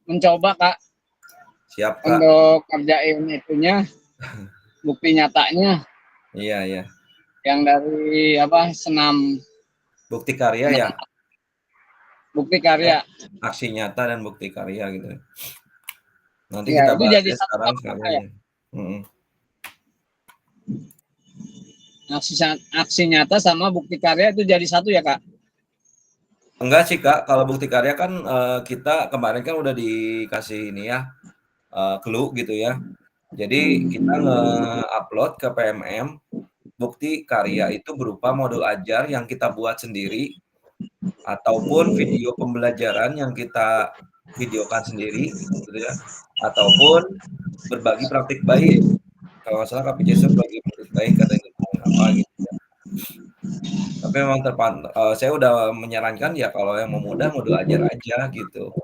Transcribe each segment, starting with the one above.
mencoba Kak Siap Kak. untuk kerjain itunya, bukti nyatanya. Iya iya. Yang dari senam. Bukti karya ya. Bukti karya. Aksi nyata dan bukti karya gitu. Nanti Ya, kita itu bahas jadi ya satu sekarang Kak ya. Aksi nyata sama bukti karya itu jadi satu ya Kak? Enggak sih Kak, kalau bukti karya kan kita kemarin kan udah dikasih ini ya, clue gitu ya. Jadi kita nge-upload ke PMM, bukti karya itu berupa modul ajar yang kita buat sendiri, ataupun video pembelajaran yang kita videokan sendiri gitu ya, ataupun berbagi praktik baik. Kalau nggak salah KPJS berbagi praktik baik katanya apa gitu ya. Tapi memang saya udah menyarankan ya kalau yang mau mudah modul ajar aja gitu.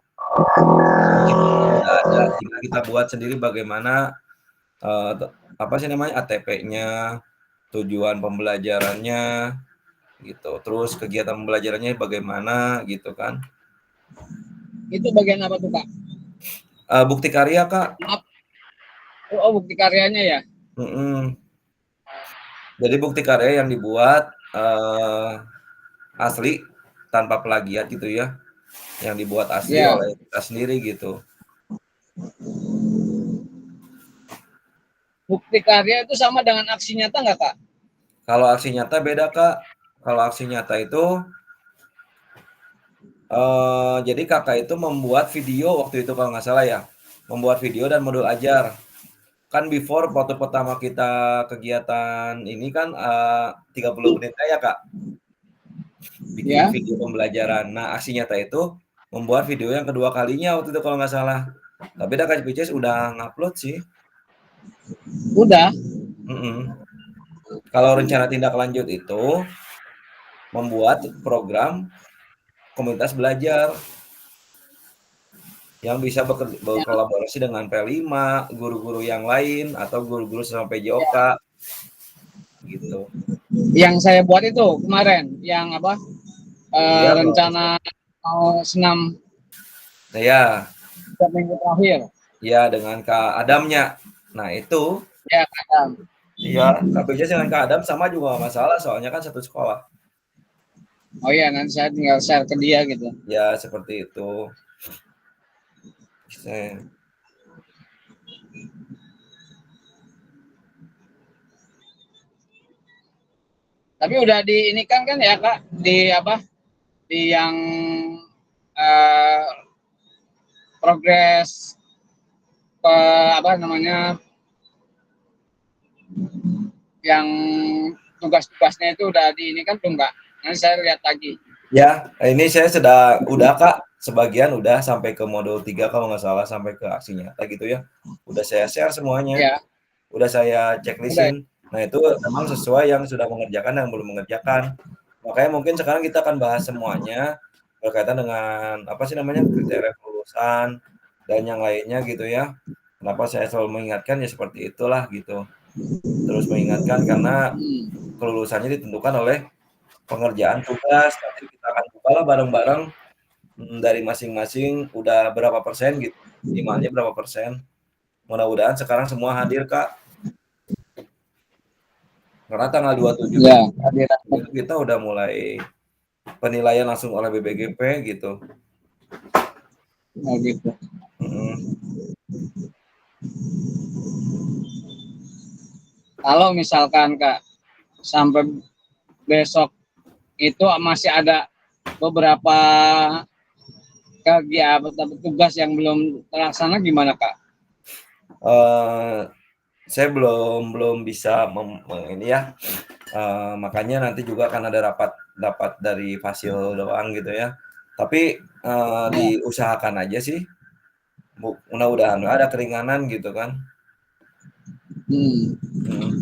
Chipnya udah ada, tinggal kita buat sendiri bagaimana apa sih namanya ATP-nya, tujuan pembelajarannya gitu. Terus kegiatan pembelajarannya bagaimana gitu kan. Itu bagian apa tuh Kak? Bukti karya Kak. Oh, bukti karyanya ya. Jadi bukti karya yang dibuat asli tanpa plagiat gitu ya, yang dibuat asli Ya. oleh kita sendiri gitu. Bukti karya itu sama dengan aksi nyata nggak Kak? Kalau aksi nyata beda Kak. Kalau aksi nyata itu jadi kakak itu membuat video waktu itu kalau nggak salah ya, membuat video dan modul ajar. Kan before waktu pertama kita kegiatan ini kan 30 menit ya Kak, bikin Ya. video pembelajaran. Nah aksi nyata itu membuat video yang kedua kalinya waktu itu kalau nggak salah. Tapi KPJS udah ngupload sih. Udah. Kalau rencana tindak lanjut itu membuat program komunitas belajar yang bisa berkolaborasi dengan P5, guru-guru yang lain, atau guru-guru sampai PJOK gitu. Yang saya buat itu kemarin, yang Iya, rencana mau senam ya. minggu terakhir. Ya, dengan Kak Adamnya. Nah, itu. Ya, Kak Adam. Iya, KPJS dengan Kak Adam sama juga nggak masalah, soalnya kan satu sekolah. Oh iya, nanti saya tinggal share ke dia gitu. Ya, seperti itu. Tapi udah di ini kan ya Kak, di yang progres yang tugas-tugasnya itu udah di ini kan belum Kak? Nanti saya lihat lagi. Ya, ini saya udah Kak, sebagian udah sampai ke modul 3 kalau nggak salah, sampai ke aksi nyata gitu ya. Udah saya share semuanya. Ya. Udah saya checklistin. Nah, itu memang sesuai yang sudah mengerjakan dan belum mengerjakan. Makanya mungkin sekarang kita akan bahas semuanya berkaitan dengan apa sih namanya kriteria kelulusan dan yang lainnya gitu ya. Kenapa saya selalu mengingatkan ya seperti itulah gitu. Terus mengingatkan karena kelulusannya ditentukan oleh pengerjaan tugas. Nanti kita akan bukalah bareng-bareng dari masing-masing udah berapa persen gitu. Minimalnya berapa persen. Mudah-mudahan sekarang semua hadir Kak. Karena tanggal 27 ya, itu kita udah mulai penilaian langsung oleh BBGP gitu. Oh gitu. Kalau misalkan Kak sampai besok itu masih ada beberapa kegiatan tugas yang belum terlaksana gimana Kak? Saya belum bisa ini ya. Makanya nanti juga akan ada dapat dari Fasil doang gitu ya. Tapi diusahakan aja sih. Mudah-mudahan ada keringanan gitu kan.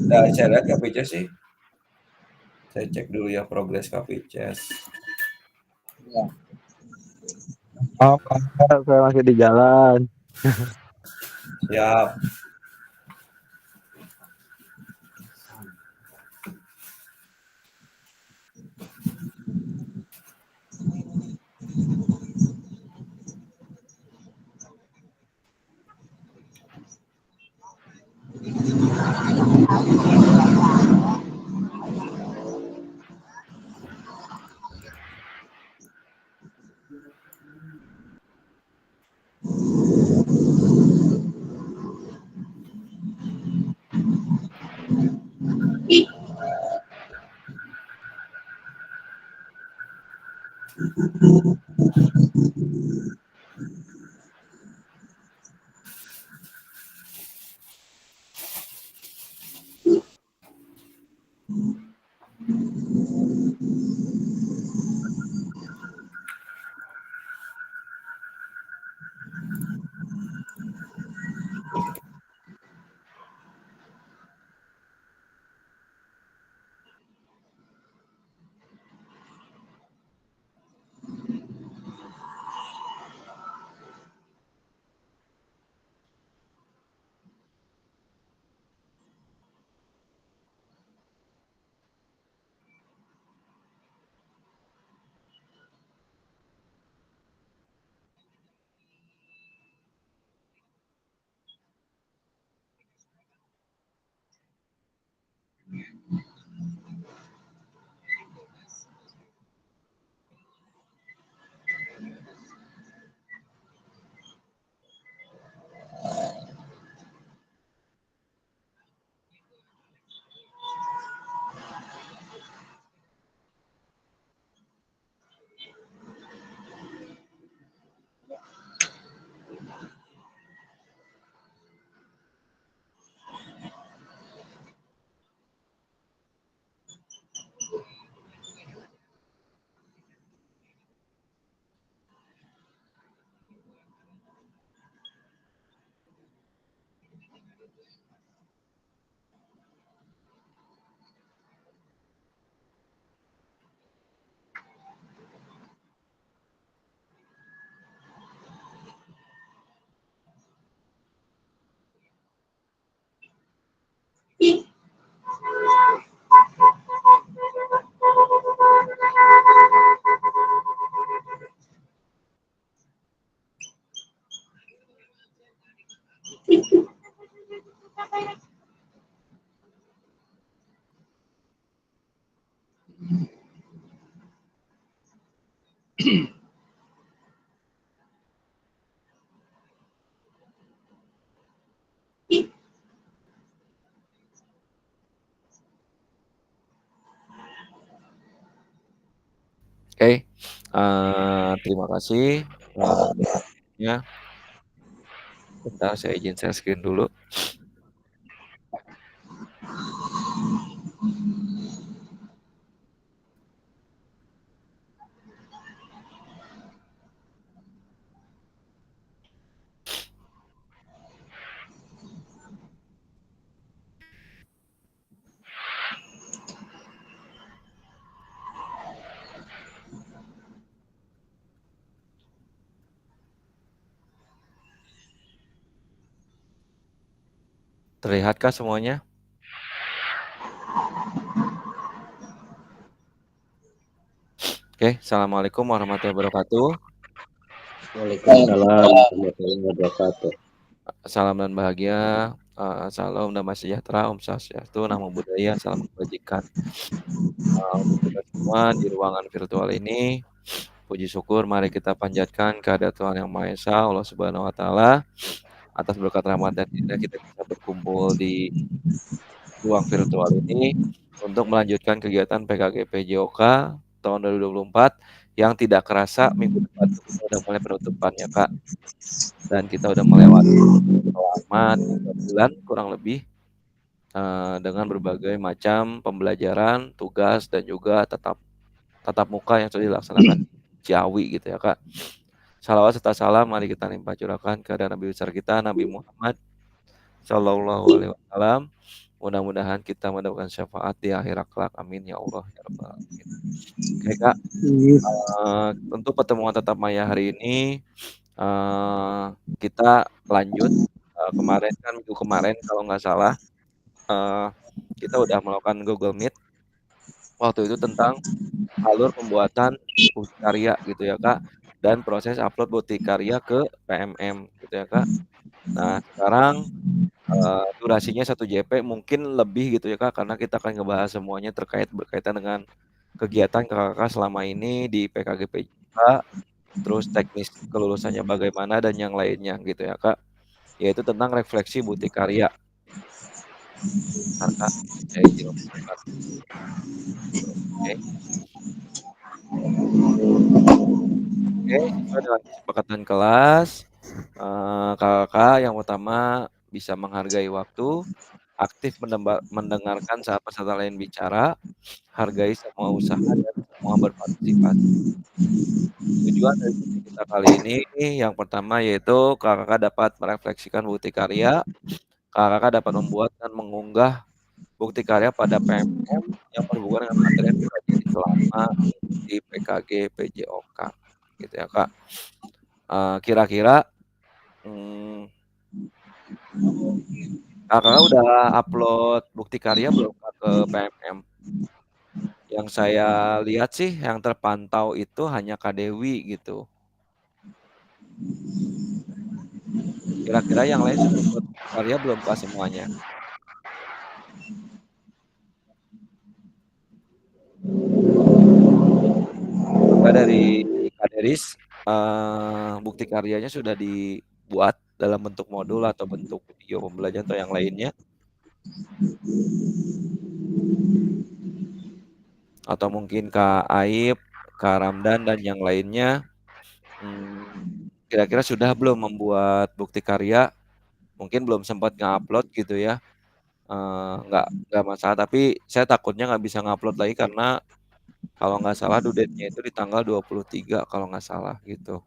Dari saya lihat KPJS sih. Saya cek dulu ya progres KPJS. Ya. Oh, saya masih di jalan. Siap. Oke, terima kasih, ya. Bentar saya izin share screen dulu. Terlihatkah semuanya? Oke, assalamualaikum warahmatullahi wabarakatuh. Waalaikumsalam warahmatullahi wabarakatuh. Salam dan bahagia, salam damai sejahtera, Om Swastiastu, Namo Buddhaya, salam kebajikan. Untuk kita semua di ruangan virtual ini, puji syukur mari kita panjatkan kehadirat Tuhan Yang Maha Esa, Allah Subhanahu wa Ta'ala, atas berkat rahmat dan hidayah kita bisa berkumpul di ruang virtual ini untuk melanjutkan kegiatan PKGP JOK tahun 2024 yang tidak kerasa minggu depan itu kita udah mulai penutupannya, Kak. Dan kita udah melewati selama 3 bulan kurang lebih dengan berbagai macam pembelajaran, tugas dan juga tatap muka yang sudah dilaksanakan di Ciawi gitu ya, Kak. Salawat serta salam mari kita limpah curahkan kepada Nabi besar kita Nabi Muhammad Shallallahu alaihi wasallam. Mudah-mudahan kita mendapatkan syafaat di akhirat kelak. Amin ya Allah ya rabbal alamin. Oke, Kak. Untuk pertemuan tatap maya hari ini kita lanjut kemarin kan minggu kemarin kalau nggak salah kita udah melakukan Google Meet waktu itu tentang alur pembuatan bukti karya gitu ya, Kak, dan proses upload bukti karya ke PMM gitu ya, Kak. Nah, sekarang Durasinya 1 JP mungkin lebih gitu ya, Kak, karena kita akan ngebahas semuanya berkaitan dengan kegiatan Kakak selama ini di PKGPJK, terus teknis kelulusannya bagaimana dan yang lainnya gitu ya, Kak. Yaitu tentang refleksi bukti karya. Bentar, Kak, saya izin membuka dulu. Oke. Oke, sesuai dengan kesepakatan kelas, Kakak yang pertama bisa menghargai waktu, aktif mendengarkan saat peserta lain bicara, hargai semua usaha dan semua berpartisipasi. Tujuan dari sesi kita kali ini yang pertama yaitu Kakak dapat merefleksikan bukti karya, Kakak dapat membuat dan mengunggah bukti karya pada PMM yang berhubungan dengan materi yang dipelajari selama mengikuti PKG PJOK, gitu ya, Kak. Kira-kira, mmm, Kakak udah upload bukti karya belum, Kak, ke PMM? Yang saya lihat sih yang terpantau itu hanya Kak Dewi gitu. Kira-kira yang lain sudah upload bukti karya belum, Kak, semuanya? Apakah dari Kak Deris, bukti karyanya sudah dibuat dalam bentuk modul atau bentuk video pembelajaran atau yang lainnya? Atau mungkin Kak Aib, Kak Ramdan, dan yang lainnya, kira-kira sudah belum membuat bukti karya? Mungkin belum sempat nge-upload gitu ya, nggak masalah, tapi saya takutnya nggak bisa nge-upload lagi karena kalau nggak salah due date-nya itu di tanggal 23 kalau nggak salah gitu.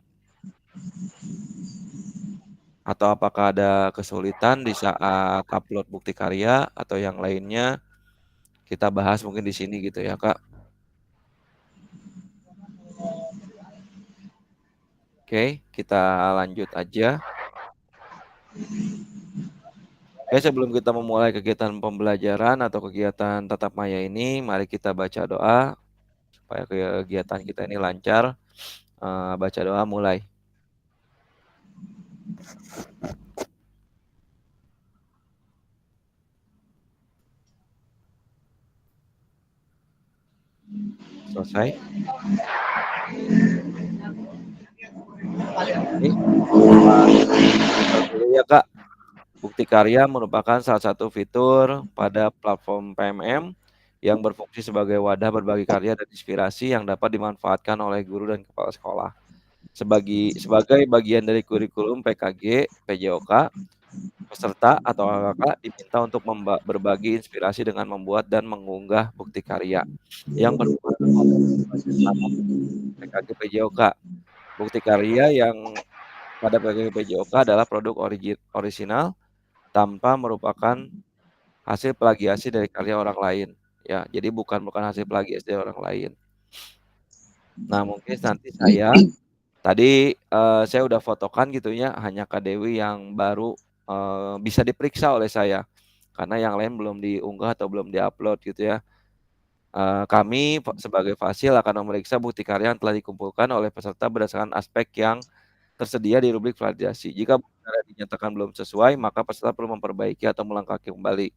Atau apakah ada kesulitan di saat upload bukti karya atau yang lainnya, kita bahas mungkin di sini gitu ya, Kak. Oke, kita lanjut aja. Oke, sebelum kita memulai kegiatan pembelajaran atau kegiatan tatap maya ini, mari kita baca doa supaya kegiatan kita ini lancar. Baca doa mulai. Selesai? Oke, dulu ya, Kak. Bukti karya merupakan salah satu fitur pada platform PMM yang berfungsi sebagai wadah berbagi karya dan inspirasi yang dapat dimanfaatkan oleh guru dan kepala sekolah. Sebagai bagian dari kurikulum PKG PJOK, peserta atau kakak diminta untuk berbagi inspirasi dengan membuat dan mengunggah bukti karya yang berhubungan dengan materi pelajaran selama PKG PJOK. Bukti karya yang pada PKG PJOK adalah produk orisinal tanpa merupakan hasil plagiasi dari karya orang lain, ya. Jadi bukan hasil plagiasi dari orang lain. Nah, mungkin nanti tadi, saya udah fotokan gitu ya, hanya Kak Dewi yang baru, bisa diperiksa oleh saya, karena yang lain belum diunggah atau belum diupload gitu ya. Kami sebagai Fasil akan memeriksa bukti karya yang telah dikumpulkan oleh peserta berdasarkan aspek yang tersedia di rubrik validasi. Jika bukti karya dinyatakan belum sesuai, maka peserta perlu memperbaiki atau melengkapi kembali.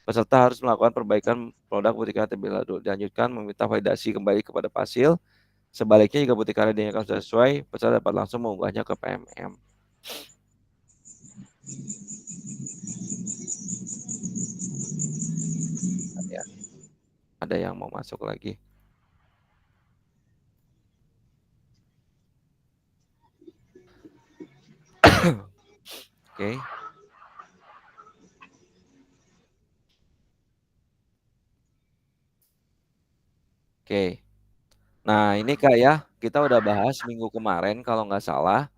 Peserta harus melakukan perbaikan produk bukti karya terlebih dahulu. Dilanjutkan meminta validasi kembali kepada Fasil. Sebaliknya jika bukti karya dinyatakan sudah sesuai, peserta dapat langsung mengunggahnya ke PMM. Ya, ada yang mau masuk lagi? Oke. Oke. Nah, ini Kak ya, kita udah bahas minggu kemarin kalau nggak salah.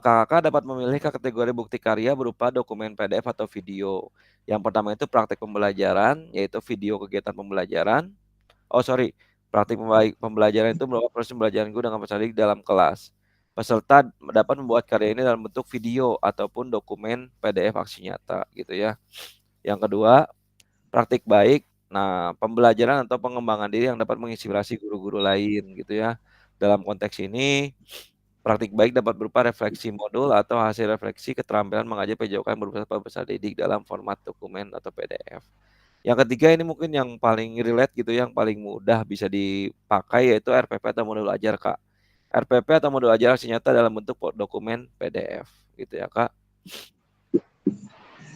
Kakak dapat memilih kategori bukti karya berupa dokumen PDF atau video. Yang pertama itu praktik pembelajaran, yaitu video kegiatan pembelajaran. Oh sorry, praktik pembelajaran itu merupakan proses pembelajaran guru dengan peserta didik dalam kelas. Peserta dapat membuat karya ini dalam bentuk video ataupun dokumen PDF aksi nyata gitu ya. Yang kedua, praktik baik. Nah, pembelajaran atau pengembangan diri yang dapat menginspirasi guru-guru lain gitu ya. Dalam konteks ini Praktik baik dapat berupa refleksi modul atau hasil refleksi keterampilan mengajar PJOK yang berupa peserta didik dalam format dokumen atau PDF. Yang ketiga ini mungkin yang paling relate gitu, yang paling mudah bisa dipakai yaitu RPP atau modul ajar, Kak. RPP atau modul ajar aksi nyata dalam bentuk dokumen PDF gitu ya, Kak.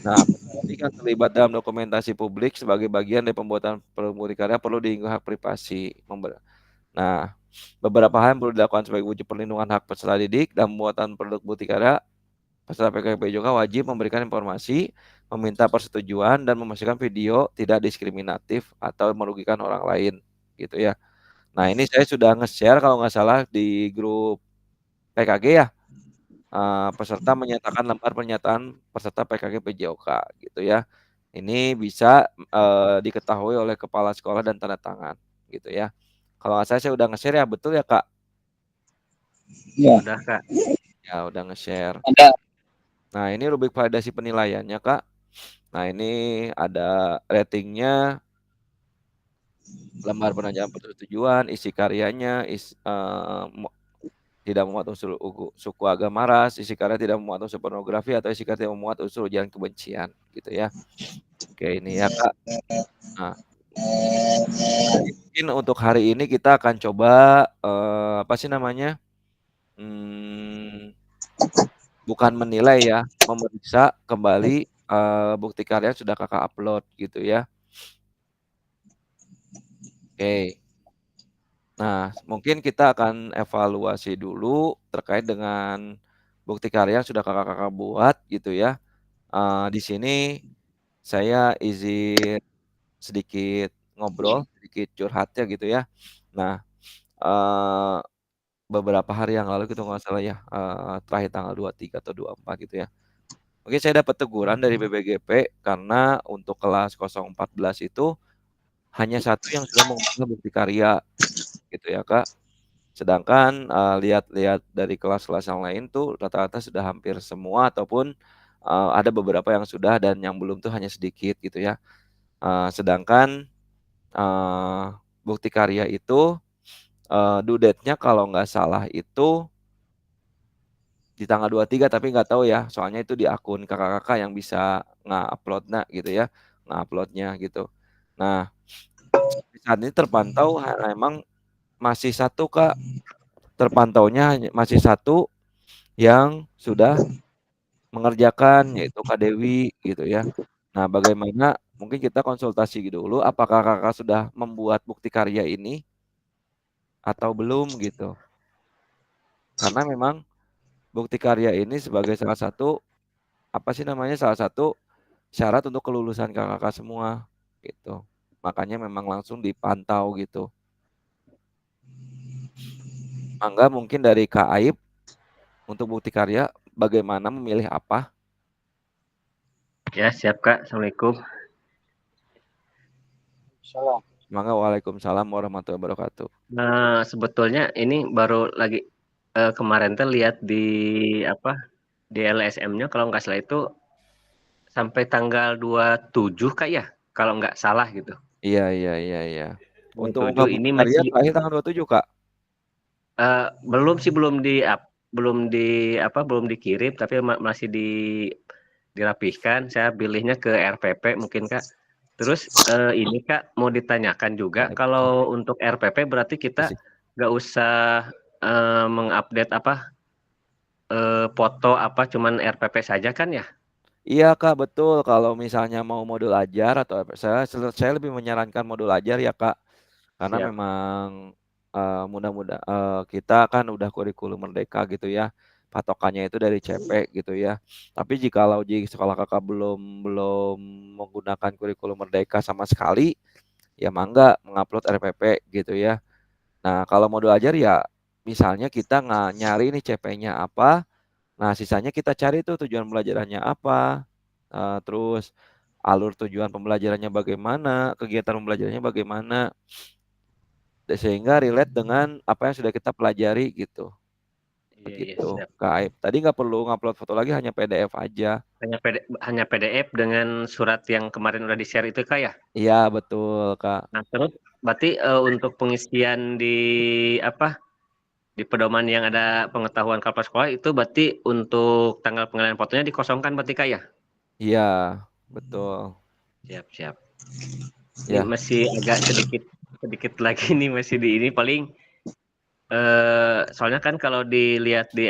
Nah, peserta didik yang terlibat dalam dokumentasi publik sebagai bagian dari pembuatan produk bukti karya perlu diingat hak privasi. Nah, beberapa hal yang perlu dilakukan sebagai wujud perlindungan hak peserta didik dalam pembuatan produk bukti karya. Peserta PKP juga wajib memberikan informasi, meminta persetujuan, dan memastikan video tidak diskriminatif atau merugikan orang lain, gitu ya. Nah, ini saya sudah nge-share kalau nggak salah di grup PKG ya. Peserta menyatakan lembar pernyataan peserta PKG PJOK, gitu ya. Ini bisa diketahui oleh kepala sekolah dan tanda tangan, gitu ya. Kalau nggak salah saya udah nge-share ya, betul ya, Kak? Ya, Udah, Kak. Ya, udah nge-share. ada. Nah, ini rubrik validasi penilaiannya, Kak. Nah, ini ada ratingnya, lembar penajam persetujuan, isi karyanya, tidak memuat unsur suku agama ras, isi karya tidak memuat unsur pornografi, atau isi karya tidak memuat unsur ujaran kebencian, gitu ya. Oke, ini ya, Kak. Nah, mungkin untuk hari ini kita akan coba apa sih namanya? Bukan menilai ya, memeriksa kembali bukti karya yang sudah Kakak upload gitu ya. Oke. Nah, mungkin kita akan evaluasi dulu terkait dengan bukti karya yang sudah Kakak-Kakak buat gitu ya. Di sini saya izin sedikit ngobrol, sedikit curhat ya gitu ya. Nah, eee, beberapa hari yang lalu gitu nggak salah ya, terakhir tanggal 23 atau 24 gitu ya. Mungkin saya dapat teguran dari BPGP karena untuk kelas 014 itu hanya satu yang sudah mengunggah bukti karya gitu ya, Kak. Sedangkan, lihat-lihat dari kelas-kelas yang lain tuh rata-rata sudah hampir semua ataupun, ada beberapa yang sudah dan yang belum tuh hanya sedikit gitu ya. Sedangkan, eee, bukti karya itu, due date-nya kalau nggak salah itu di tanggal 23 tapi nggak tahu ya, soalnya itu di akun kakak-kakak yang bisa nge-upload-nya gitu ya, nge-upload-nya gitu. Nah, saat ini terpantau memang masih satu, Kak, terpantaunya masih satu yang sudah mengerjakan, yaitu Kak Dewi gitu ya. Nah, bagaimana mungkin kita konsultasi dulu apakah Kakak sudah membuat bukti karya ini atau belum gitu. Karena memang bukti karya ini sebagai salah satu, apa sih namanya, salah satu syarat untuk kelulusan Kakak-Kakak semua gitu. Makanya memang langsung dipantau gitu. Mangga mungkin dari Kak Aib untuk bukti karya bagaimana memilih apa? Ya, siap, Kak. Assalamualaikum. Salam. Mangga, waalaikumsalam warahmatullahi wabarakatuh. Sebetulnya ini baru lagi kemarin tuh lihat di apa di LSM-nya kalau nggak salah itu sampai tanggal 27 Kak ya, kalau nggak salah gitu. Iya, iya, iya, iya. Untuk unggah 27 bukti ini karya masih terakhir tanggal 27, Kak? belum sih belum dikirim tapi masih dirapihkan. Saya pilihnya ke RPP mungkin Kak. Terus ini Kak mau ditanyakan juga Waalaikumsalam. kalau untuk RPP berarti kita Masih. nggak usah mengupdate foto cuman RPP saja kan ya? Iya, Kak, betul. Kalau misalnya mau modul ajar atau saya lebih menyarankan modul ajar ya, Kak. Karena Siap. memang kita kan udah kurikulum merdeka gitu ya. Patokannya itu dari CP gitu ya. Tapi jikalau di sekolah Kakak belum belum menggunakan kurikulum merdeka sama sekali, ya mangga mengupload RPP gitu ya. Nah, kalau modul ajar ya misalnya kita nggak nyari nih CP-nya apa, nah sisanya kita cari tuh tujuan pembelajarannya apa, terus alur tujuan pembelajarannya bagaimana, kegiatan pembelajarannya bagaimana, sehingga relate dengan apa yang sudah kita pelajari gitu, Iya, iya, begitu, siap. Kak Aib. Tadi nggak perlu ngupload foto lagi, hanya PDF aja. Hanya PDF dengan surat yang kemarin udah di-share itu Kak ya? Iya betul, Kak. Nah terus berarti untuk pengisian di apa di pedoman yang ada pengetahuan kepala sekolah itu berarti untuk tanggal pengalihan fotonya dikosongkan berarti Kak ya? Iya, betul. Siap. Ini Ya. masih agak sedikit lagi nih masih di ini paling soalnya kan kalau dilihat di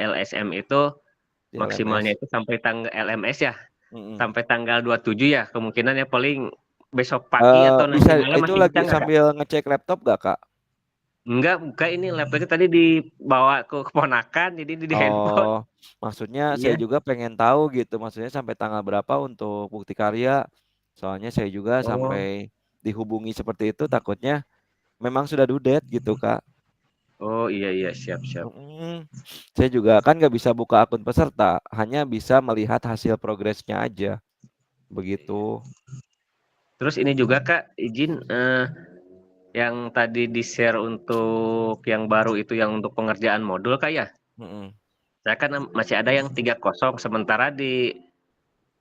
LSM itu Di maksimalnya LMS. itu sampai tanggal LMS ya, Mm-mm. sampai tanggal 27 ya, kemungkinan ya paling besok pagi atau nanti Bisa malam itu masih bisa lagi nggak Kak? sambil ngecek laptop gak Kak? Enggak, ini laptopnya tadi dibawa ke keponakan, jadi di handphone. Oh, maksudnya saya Iya. juga pengen tahu gitu, maksudnya sampai tanggal berapa untuk bukti karya. Soalnya saya juga Oh, sampai dihubungi seperti itu takutnya memang sudah due date gitu Kak. oh iya siap. Mm-mm. Saya juga kan nggak bisa buka akun peserta, hanya bisa melihat hasil progresnya aja, begitu. Terus ini juga Kak, izin yang tadi di-share untuk yang baru itu yang untuk pengerjaan modul Kak ya. Mm-mm. Saya kan masih ada yang 30, sementara di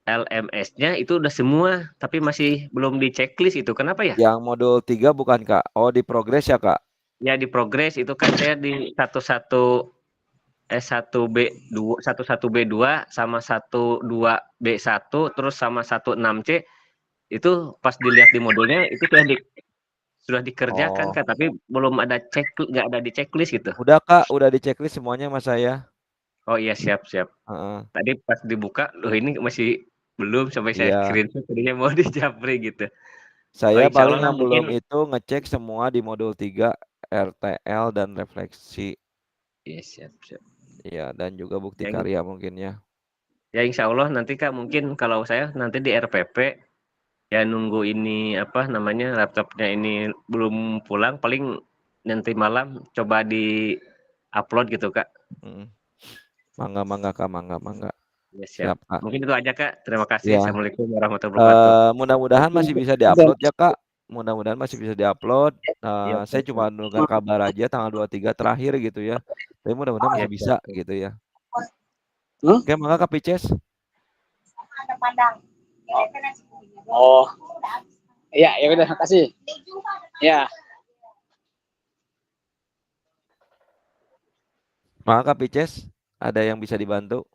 LMS-nya itu udah semua, tapi masih belum di checklist itu. Kenapa ya? Yang modul 3 bukan Kak? Oh, di progres ya Kak? Ya di progres itu kan saya di 11B2 sama 12B1 terus sama 16C itu pas dilihat di modulnya itu sudah dikerjakan Oh, kan, tapi belum ada nggak ada di checklist gitu. udah Kak, udah di checklist semuanya mas saya. Oh iya siap. Heeh. Tadi pas dibuka, loh ini masih belum sampai saya Iya, screenshot tadinya mau dijapri gitu. Oh saya insya paling Allah lah yang mungkin. belum itu ngecek semua di modul 3 RTL dan refleksi. Iya siap. Iya, dan juga bukti Yang karya mungkin ya. ya insya Allah nanti Kak mungkin kalau saya nanti di RPP ya nunggu ini apa namanya laptopnya ini belum pulang paling nanti malam coba di upload gitu Kak. Mm. Mangga Kak, mangga. Ya siap. Siap Kak. Mungkin itu aja Kak. Terima kasih. Ya, Assalamualaikum warahmatullahi wabarakatuh. mudah-mudahan masih bisa diupload ya Kak. Mudah-mudahan masih bisa diupload. Iya, Saya cuma dengar kabar aja tanggal 23 terakhir gitu ya. Tapi mudah-mudahan iya, masih bisa gitu ya. Hmm? Oke, mangga Kak Pices. Oh, iya, ya udah, makasih. Ya, Mangga Kak Pices. Ada yang bisa dibantu?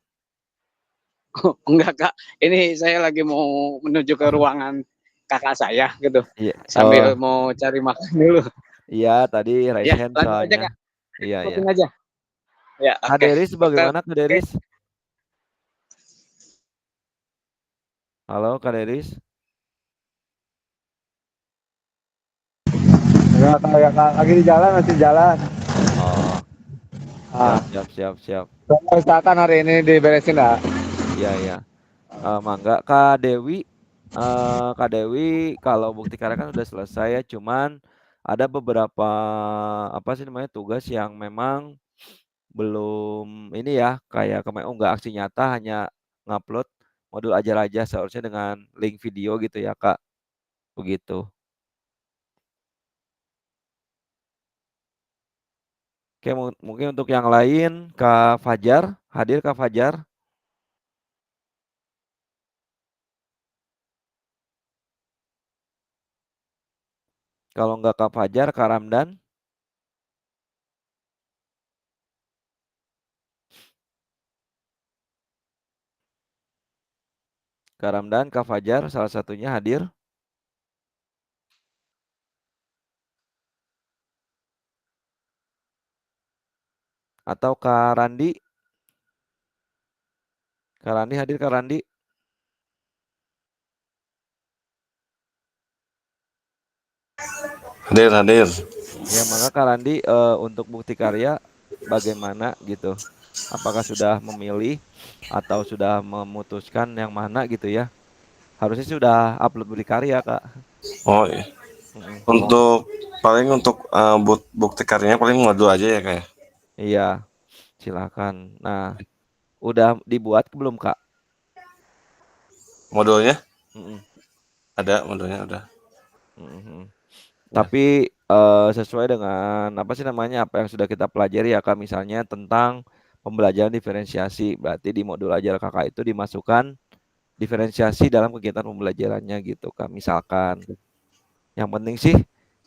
enggak Kak. Ini saya lagi mau menuju ke ruangan kakak saya gitu. Iya. Oh, Sambil mau cari makan dulu. iya tadi raise Ya, hand lanjut aja soalnya. Kak. Iya. Ikutin aja. Ya, Kak oke. Deris Dokter. bagaimana Kak Deris? Halo Kak Deris. Enggak, kayak lagi di jalan, masih jalan. Oh, Ah, siap. coba usahakan hari ini diberesin dah. Iya. Mangga Kak Dewi kalau bukti karya kan udah selesai ya, cuman ada beberapa apa sih namanya tugas yang memang belum ini ya, kayak kemarin nggak aksi nyata, hanya ngupload modul ajar aja seharusnya dengan link video gitu ya Kak, begitu. Oke, mungkin untuk yang lain Kak Fajar, hadir Kak Fajar. Kalau nggak Kak Fajar, Kak Ramdan. Kak Ramdan, Kak Fajar, salah satunya hadir. Atau Kak Randi. Kak Randi hadir, Kak Randi. Hadir. Ya, maka Kak Randi untuk bukti karya bagaimana gitu? Apakah sudah memilih atau sudah memutuskan yang mana gitu ya? Harusnya sudah upload bukti karya, Kak. Oh iya. Mm-mm. Untuk bukti karyanya paling modul aja ya kayak. Iya, silakan. Nah, udah dibuat belum, Kak? Modulnya Mm-mm. ada, modulnya ada. Mm-mm. Ya. Tapi sesuai dengan apa sih namanya apa yang sudah kita pelajari ya Kak, misalnya tentang pembelajaran diferensiasi, berarti di modul ajar Kakak itu dimasukkan diferensiasi dalam kegiatan pembelajarannya gitu Kak. Misalkan yang penting sih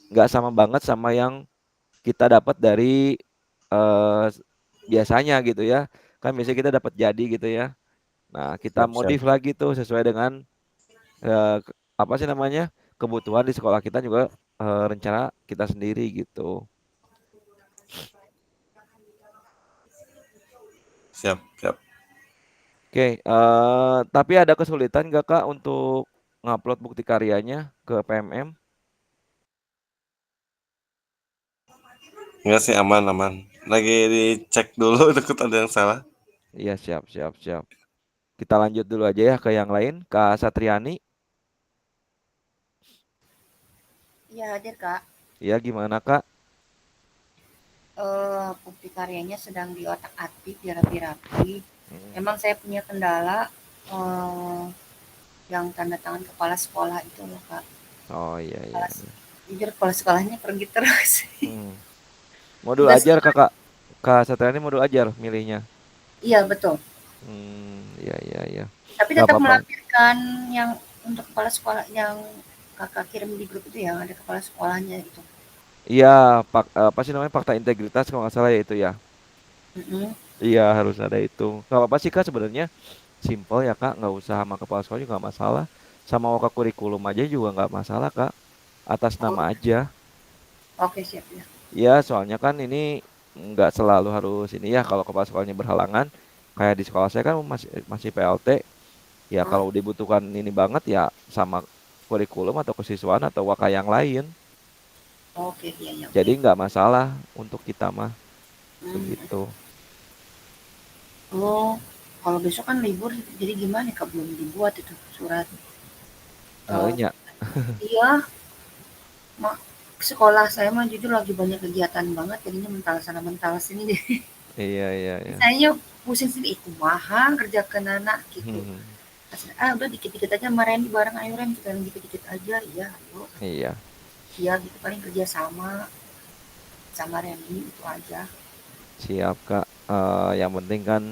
nggak sama banget sama yang kita dapat dari biasanya gitu ya. Kan biasanya kita dapat jadi gitu ya. Nah, kita Siap, siap. modif lagi tuh sesuai dengan apa sih namanya? Kebutuhan di sekolah kita juga rencana kita sendiri gitu. Siap, siap. Oke, tapi ada kesulitan nggak Kak untuk ngupload bukti karyanya ke PMM? Enggak sih, aman, aman. Lagi dicek dulu takut ada yang salah. Iya, siap, siap, siap. Kita lanjut dulu aja ya ke yang lain, Kak Satriani. Iya hadir Kak. Ya, gimana Kak? Bukti karyanya sedang diotak-atik, dirapi-rapi. Emang saya punya kendala yang tanda tangan kepala sekolah itu loh Kak. Oh iya, iya. Jujur kepala sekolahnya pergi terus. Modul Udah ajar Kak Satriani modul ajar milihnya. Iya betul. Iya, iya, iya. Tapi Nggak tetap apa-apa. melampirkan yang untuk kepala sekolah yang Kakak kirim di grup itu yang ada kepala sekolahnya itu. Iya, apa sih namanya, fakta integritas kalau nggak salah ya itu ya. Iya, harus ada itu. Nggak apa-apa sih Kak sebenarnya. Simple ya Kak, nggak usah sama kepala sekolah juga nggak masalah. Sama wakil kurikulum aja juga nggak masalah Kak. Atas nama aja. Oke siap ya. Iya, soalnya kan ini nggak selalu harus ini ya, kalau kepala sekolahnya berhalangan. Kayak di sekolah saya kan masih PLT. Ya kalau dibutuhkan ini banget ya sama kurikulum atau kesiswaan atau waka yang lain. Oke, iya, iya. Jadi nggak masalah untuk kita mah. Begitu. Oh, kalau besok kan libur, jadi gimana Kak? Belum dibuat itu surat. Iya. Iya. Sekolah saya mah jujur lagi banyak kegiatan banget, jadinya mental sana mental sini deh. Iya, iya, iya. Saya pusing sini, kumaha kerjakeun anak gitu. Udah dikit-dikit aja marahin bareng, ayo Ren, kita dikit-dikit aja, iya, ayo. Iya. Iya, gitu paling kerja sama Randy itu aja. Siap Kak. Yang penting kan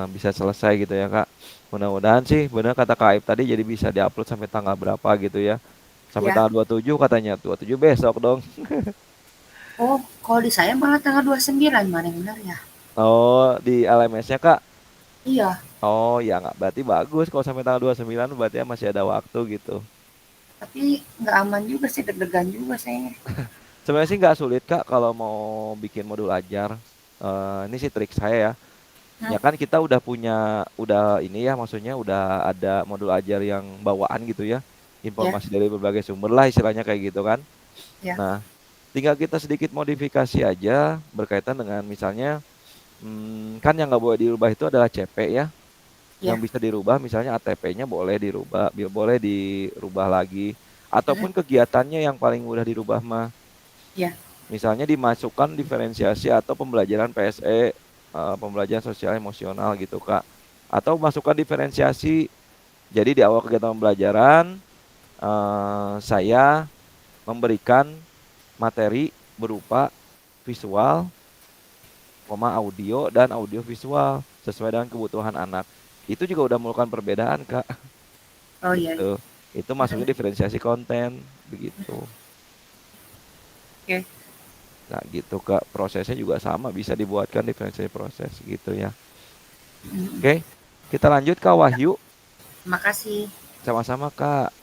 bisa selesai gitu ya Kak. Mudah-mudahan sih benar kata Kak Aib tadi, jadi bisa diupload sampai tanggal berapa gitu ya. Sampai tanggal 27 katanya. 27 besok dong. Oh, kalau di saya malah tanggal 29, mana yang benar ya? Oh, di LMS-nya Kak? Iya. Oh, ya nggak, berarti bagus kalau sampai tanggal 29 berarti masih ada waktu gitu. Tapi nggak aman juga sih, deg-degan juga saya. Sebenarnya sih nggak sulit Kak kalau mau bikin modul ajar. Ini sih trik saya ya. Ya kan kita udah ini ya, maksudnya udah ada modul ajar yang bawaan gitu ya. Informasi dari berbagai sumber lah istilahnya kayak gitu kan. Nah, tinggal kita sedikit modifikasi aja berkaitan dengan misalnya kan yang nggak boleh dirubah itu adalah CP ya. Yang bisa dirubah misalnya ATP-nya boleh dirubah lagi, ataupun kegiatannya yang paling mudah dirubah mah. Misalnya dimasukkan diferensiasi atau pembelajaran PSE, pembelajaran sosial emosional gitu Kak. Atau masukkan diferensiasi. Jadi di awal kegiatan pembelajaran saya memberikan materi berupa visual, audio dan audio visual sesuai dengan kebutuhan anak. Itu juga udah melakukan perbedaan Kak. Oh iya. Gitu. Itu masuknya diferensiasi konten begitu. Oke. Nah gitu Kak, prosesnya juga sama, bisa dibuatkan diferensiasi proses gitu ya. Oke, kita lanjut Kak Wahyu. Makasih. Sama-sama Kak.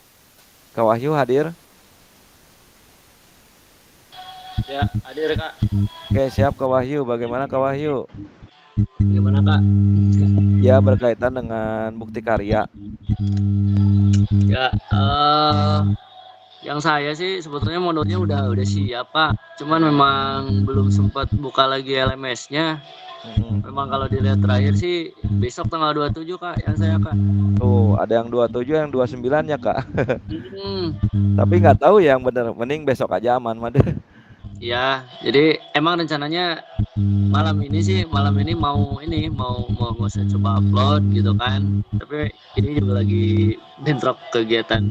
Kak Wahyu hadir? Ya, hadir Kak. Oke, siap Kak Wahyu. Bagaimana Kak Wahyu? Gimana Kak? Ya, berkaitan dengan bukti karya. Ya, yang saya sih sebetulnya modulnya udah siap Pak. Cuman memang belum sempat buka lagi LMS-nya. Memang kalau dilihat terakhir sih besok tanggal 27 Kak yang saya Kak. Tuh, ada yang 27, yang 29 ya Kak. Tapi nggak tahu yang bener, mending besok aja aman mah deh. Ya, jadi emang rencananya malam ini mau saya coba upload gitu kan. Tapi ini juga lagi bentrok kegiatan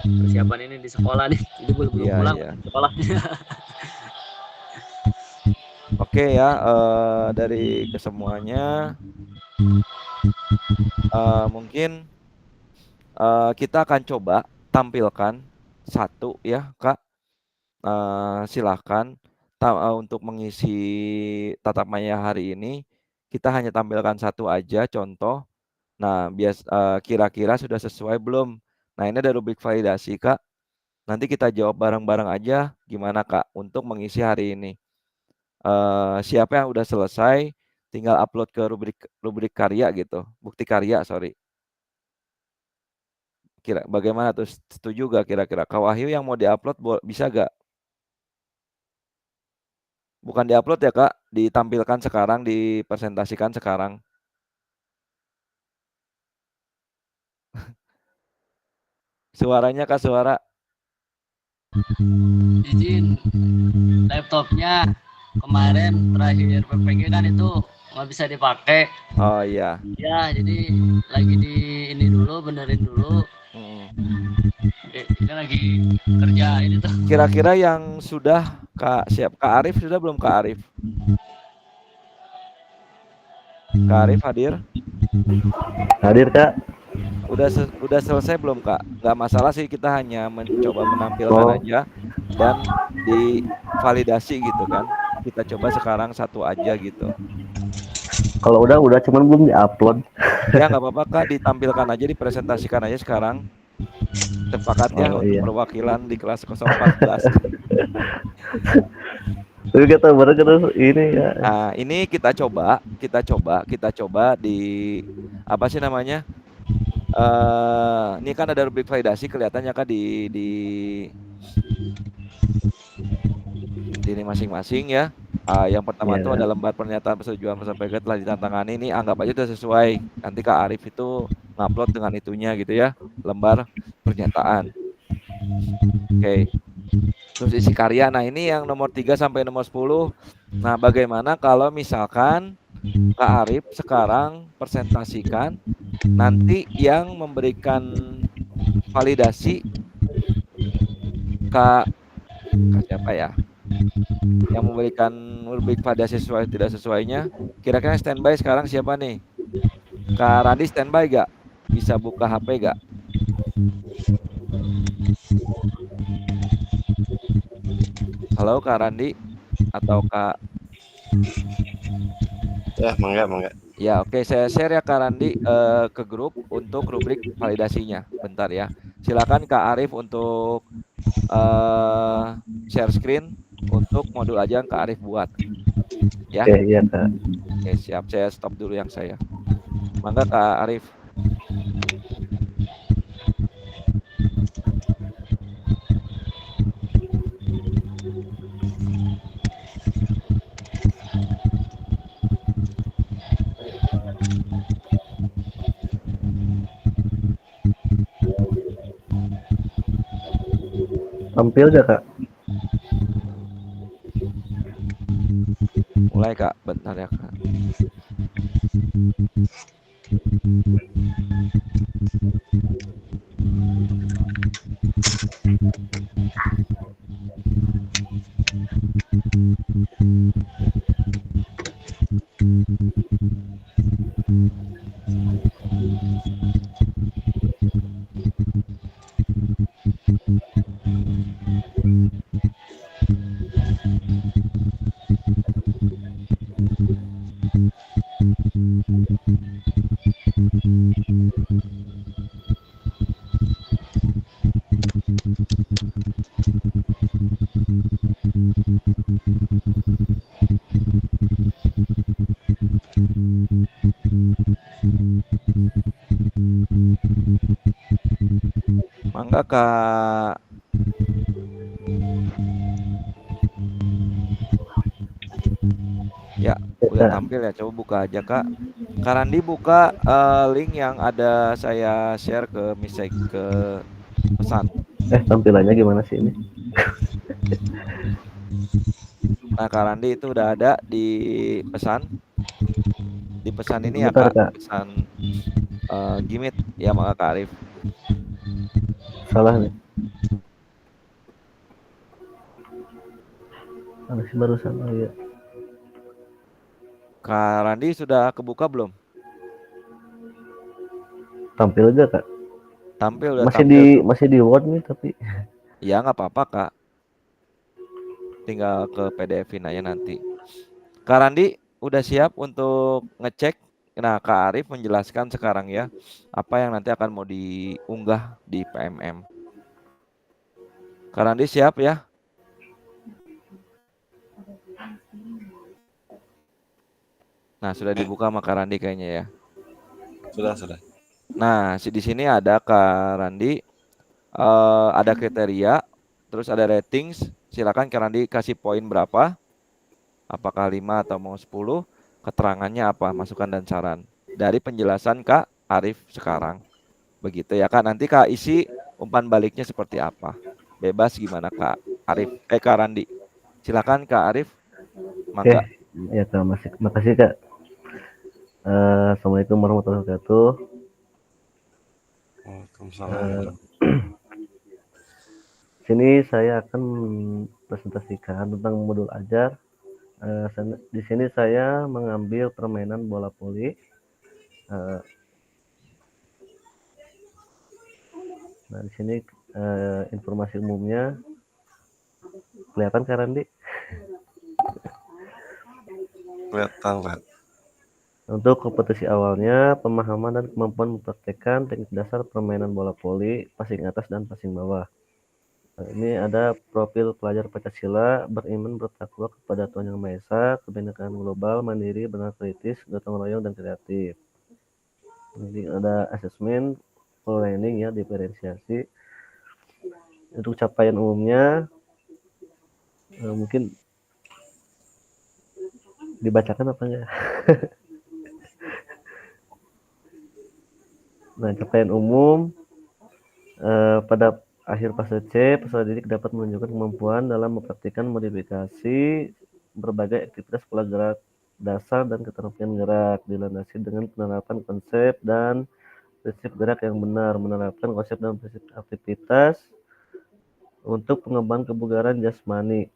persiapan ini di sekolah nih. Jadi belum pulang sekolah. Oke ya, dari kesemuanya mungkin kita akan coba tampilkan satu ya Kak. Silakan untuk mengisi tatap maya hari ini, kita hanya tampilkan satu aja contoh. Nah, kira-kira sudah sesuai belum? Nah, ini ada rubrik validasi, Kak. Nanti kita jawab bareng-bareng aja gimana, Kak, untuk mengisi hari ini. Siapa yang udah selesai, tinggal upload ke rubrik karya gitu, bukti karya, sorry. Bagaimana tuh, setuju gak kira-kira? Kak Wahyu yang mau diupload bisa gak? Bukan diupload ya, Kak, ditampilkan sekarang, dipresentasikan sekarang. Suaranya, Kak, suara. Izin, laptopnya kemarin terakhir PPG kan itu nggak bisa dipakai. Oh iya. Ya, jadi lagi di ini dulu, benerin dulu. Ini lagi kerja ini tuh. Kira-kira yang sudah Kak Arif sudah belum, Kak Arif? Kak Arif hadir? Hadir, Kak. Udah selesai belum, Kak? Nggak masalah sih, kita hanya mencoba menampilkan aja dan divalidasi gitu kan. Kita coba sekarang satu aja gitu. Kalau udah cuman belum diupload. Ya nggak apa-apa, Kak, ditampilkan aja, dipresentasikan aja sekarang. Sepakat ya untuk perwakilan di kelas 014. Tapi kata bareng terus ini ya. Nah, ini kita coba di apa sih namanya? Ini kan ada rubrik validasi kelihatannya, Kak, di ini masing-masing ya. Yang pertama itu ada lembar pernyataan persetujuan persampaian telah ditantangani. Ini anggap aja sudah sesuai. Nanti Kak Arif itu ngupload dengan itunya gitu ya, lembar pernyataan. Oke. Terus isi karya. Nah, ini yang nomor 3 sampai nomor 10. Nah, bagaimana kalau misalkan Kak Arif sekarang presentasikan, nanti yang memberikan validasi Kak siapa ya? Yang memberikan rubrik validasi sesuai tidak sesuainya, kira-kira standby sekarang siapa nih? Kak Randi standby gak? Bisa buka HP gak? Halo Kak Randi atau Kak? Ya, mangga. Ya, oke, saya share ya Kak Randi ke grup untuk rubrik validasinya. Bentar ya. Silakan Kak Arif untuk share screen untuk modul aja yang Kak Arif buat. Ya. Oke, iya, Kak. Oke, siap. Saya stop dulu yang saya. Mangga Kak Arif. Tampil gak, Kak? Mulai Kak, bentar ya Kak. Mangga Kak. Ya, udah tampil ya. Coba buka aja Kak. Kak Randi buka link yang ada saya share ke ke pesan. Tampilannya gimana sih ini? Nah, Kak Randi itu udah ada di pesan. Di pesan ini ya Bentar, Kak. Pesan Gimit ya Kak Arif. Salah nih. Harus barusan ya. Kak Randi sudah kebuka belum? Tampil aja Kak. Tampil udah masih tampil. Masih di Word nih tapi. Ya nggak apa-apa Kak. tinggal ke PDF-in aja nanti. Kak Randi udah siap untuk ngecek? Nah, Kak Arif menjelaskan sekarang ya apa yang nanti akan mau diunggah di PMM. Kak Randi siap ya? Nah, sudah dibuka sama Kak Randi kayaknya ya. Sudah. Nah, di sini ada Kak Randi, ada kriteria, terus ada ratings. Silakan Kak Randi kasih poin berapa? Apakah 5 atau mau 10? Keterangannya apa? Masukan dan saran. Dari penjelasan Kak Arif sekarang. Begitu ya Kak. Nanti Kak isi umpan baliknya seperti apa? Bebas gimana Kak Arif? Kak Randi. Silakan Kak Arif. Oke, Mangga. ya Kak, makasih Kak. Assalamualaikum warahmatullahi wabarakatuh. Waalaikumsalam. Sini saya akan presentasikan tentang modul ajar. Di sini saya mengambil permainan bola voli. Nah, di sini informasi umumnya kelihatan Kak Randi? Kelihatan, Pak. Untuk kompetisi awalnya, pemahaman dan kemampuan mempraktekkan teknik dasar permainan bola voli, passing atas dan passing bawah. Ini ada profil pelajar Pancasila, beriman bertakwa kepada Tuhan Yang Maha Esa, kebinekaan global, mandiri, benar kritis, gotong royong dan kreatif. Jadi ada asesmen, planning ya, diferensiasi. Untuk capaian umumnya mungkin dibacakan apa enggak? Nah, capaian umum pada akhir fase C, peserta didik dapat menunjukkan kemampuan dalam mempraktikkan modifikasi berbagai aktivitas pola gerak dasar dan keterampilan gerak, dilandasi dengan penerapan konsep dan prinsip gerak yang benar, menerapkan konsep dan prinsip aktivitas untuk pengembangan kebugaran jasmani,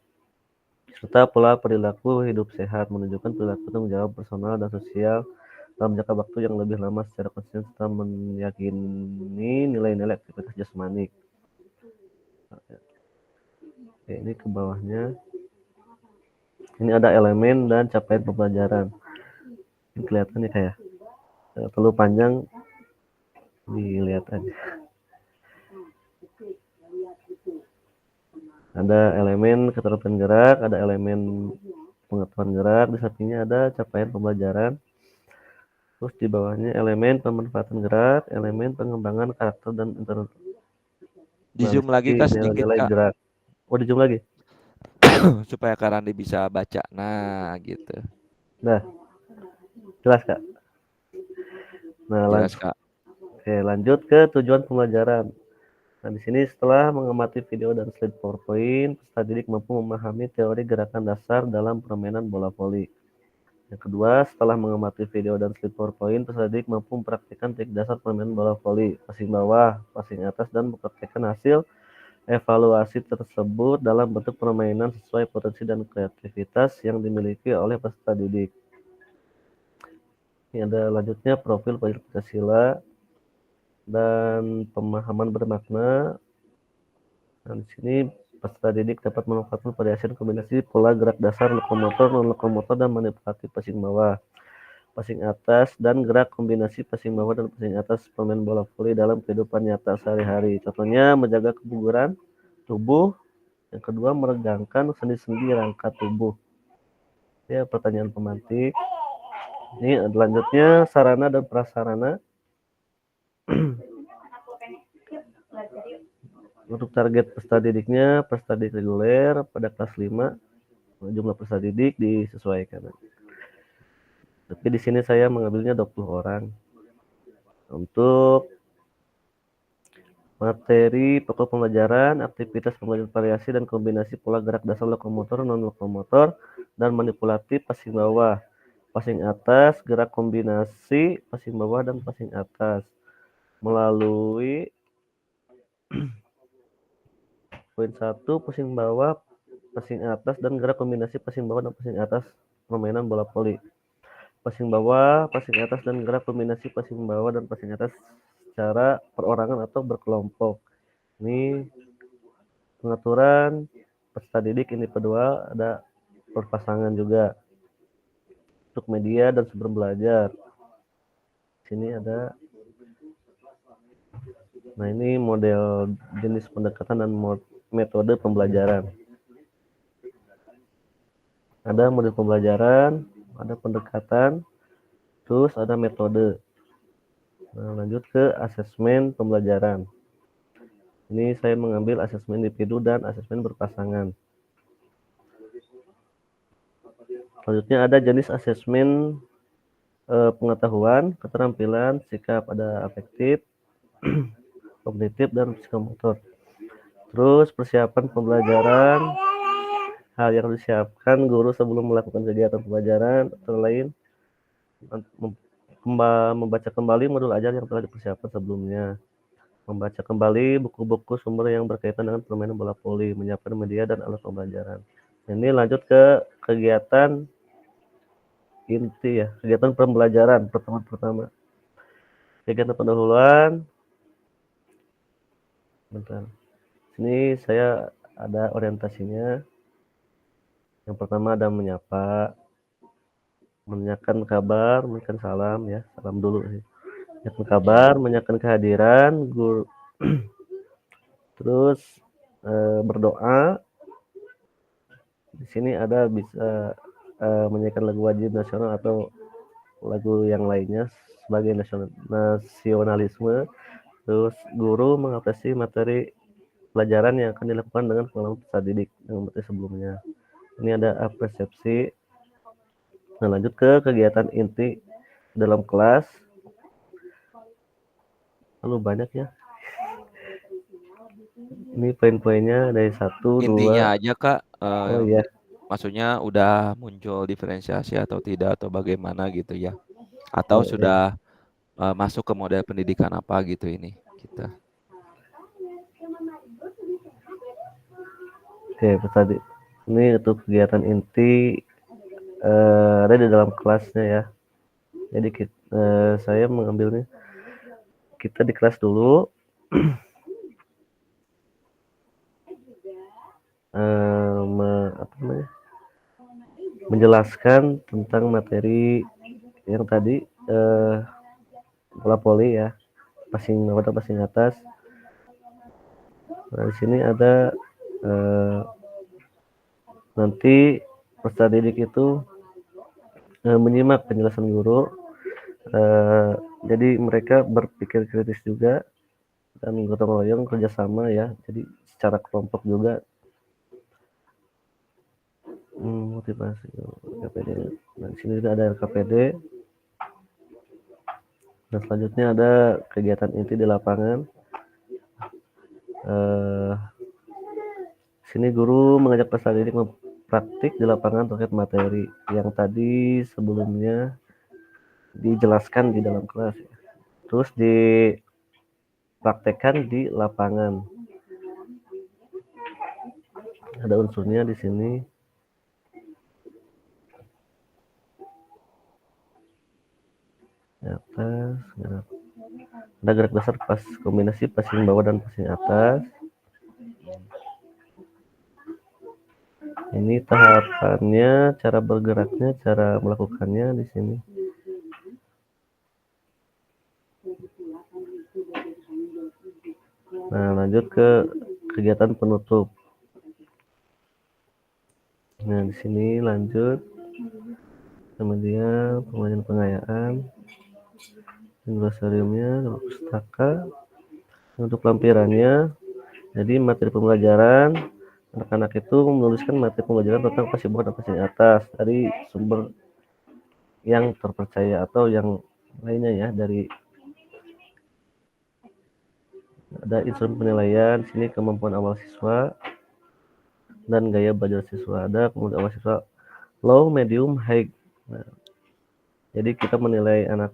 serta pola perilaku hidup sehat, menunjukkan perilaku tanggung jawab personal dan sosial dalam jangka waktu yang lebih lama secara konsisten serta meyakini nilai-nilai aktivitas jasmani. Oke, ini ke bawahnya. Ini ada elemen dan capaian pembelajaran. Ini kelihatan ya kayak terlalu panjang, dilihat aja. Ada elemen keterampilan gerak, ada elemen pengetahuan gerak, di sampingnya ada capaian pembelajaran. Terus di bawahnya elemen pemanfaatan gerak, elemen pengembangan karakter dan Di zoom lagi Kak sedikit nilai-nilai Kak. gerak. Oh, di zoom lagi. Supaya Kak Randi bisa baca. Nah, gitu. Nah, jelas Kak. Nah, Jelas Kak. Oke, lanjut ke tujuan pembelajaran. Nah, di sini setelah mengamati video dan slide PowerPoint, peserta didik mampu memahami teori gerakan dasar dalam permainan bola voli. Yang kedua, setelah mengamati video dan slide PowerPoint, peserta didik mampu mempraktikkan teknik dasar permainan bola voli, passing bawah, passing atas, dan mempraktikkan hasil evaluasi tersebut dalam bentuk permainan sesuai potensi dan kreativitas yang dimiliki oleh peserta didik. Ini ada lanjutnya profil pelajar Pancasila dan pemahaman bermakna. Nah, di sini peserta didik dapat memanfaatkan variasi kombinasi pola gerak dasar lokomotor, non-lokomotor, dan manipulatif passing bawah, passing atas, dan gerak kombinasi passing bawah dan passing atas pemain bola voli dalam kehidupan nyata sehari-hari. Contohnya menjaga kebugaran tubuh, yang kedua meregangkan sendi-sendi rangka tubuh. Ya, pertanyaan pemantik. Ini selanjutnya sarana dan prasarana. Untuk target peserta didiknya, peserta didik reguler pada kelas 5, jumlah peserta didik disesuaikan. Tapi di sini saya mengambilnya 20 orang. Untuk materi pokok pembelajaran, aktivitas pembelajaran variasi dan kombinasi pola gerak dasar lokomotor, non-lokomotor, dan manipulatif passing bawah, passing atas, gerak kombinasi passing bawah dan passing atas melalui poin 1, passing bawah, passing atas, dan gerak kombinasi passing bawah dan passing atas permainan bola voli. Passing bawah, passing atas, dan gerak kombinasi passing bawah dan passing atas secara perorangan atau berkelompok. Ini pengaturan peserta didik, individual, ada berpasangan juga. Untuk media dan sumber belajar. Sini ada. Nah, ini model jenis pendekatan dan metode pembelajaran. Ada model pembelajaran, ada pendekatan, terus ada metode. Nah, lanjut ke asesmen pembelajaran. Ini saya mengambil asesmen individu dan asesmen berpasangan. Selanjutnya ada jenis asesmen pengetahuan, keterampilan, sikap, ada afektif, kognitif, dan psikomotor. Terus persiapan pembelajaran, hal yang disiapkan guru sebelum melakukan kegiatan pembelajaran, antara lain membaca kembali modul ajar yang telah dipersiapkan sebelumnya, membaca kembali buku-buku sumber yang berkaitan dengan permainan bola voli, menyiapkan media dan alat pembelajaran. Ini lanjut ke kegiatan inti ya, kegiatan pembelajaran pertemuan. Kegiatan pendahuluan. Bentar. Sini saya ada orientasinya. Yang pertama ada menyapa, menanyakan kabar, memberikan salam ya, salam dulu sih. Menanyakan kabar, menanyakan kehadiran guru. Terus berdoa. Di sini ada bisa menyanyikan lagu wajib nasional atau lagu yang lainnya sebagai nasionalisme. Terus guru mengapresiasi materi pelajaran yang akan dilakukan dengan pengalaman peserta didik yang materi sebelumnya. Ini ada persepsi. Nah, lanjut ke kegiatan inti dalam kelas. Lalu banyak ya. Ini poin-poinnya dari 1, 2. Intinya aja Kak, Oh iya. maksudnya udah muncul diferensiasi atau tidak atau bagaimana gitu ya? Atau Oh, sudah masuk ke model pendidikan apa gitu ini kita? Oke, tadi ini untuk kegiatan inti ada di dalam kelasnya ya. Jadi saya mengambilnya kita di kelas dulu. Menjelaskan tentang materi yang tadi bola voli ya, passing bawah atau passing atas. Nah, di sini ada nanti peserta didik itu menyimak penjelasan guru. Jadi mereka berpikir kritis juga dan gotong royong kerjasama ya. Jadi secara kelompok juga. Motivasi KPD. Nah, di sini juga ada KPD. Dan selanjutnya ada kegiatan inti di lapangan. Sini guru mengajak peserta didik mempraktik di lapangan terkait materi yang tadi sebelumnya dijelaskan di dalam kelas. Terus dipraktekkan di lapangan. Ada unsurnya di sini. Atas, gerak. Ada gerak dasar pas kombinasi passing bawah dan passing atas. Ini tahapannya, cara bergeraknya, cara melakukannya di sini. Nah, lanjut ke kegiatan penutup. Nah, di sini lanjut. Kemudian pengayaan. Glosariumnya, pustaka. Untuk lampirannya, jadi materi pembelajaran, anak-anak itu menuliskan materi pembelajaran tentang passing bawah dan passing atas dari sumber yang terpercaya atau yang lainnya ya. Dari ada instrumen penilaian, sini kemampuan awal siswa dan gaya belajar siswa. Ada kemudian awal siswa low, medium, high. Nah, jadi kita menilai anak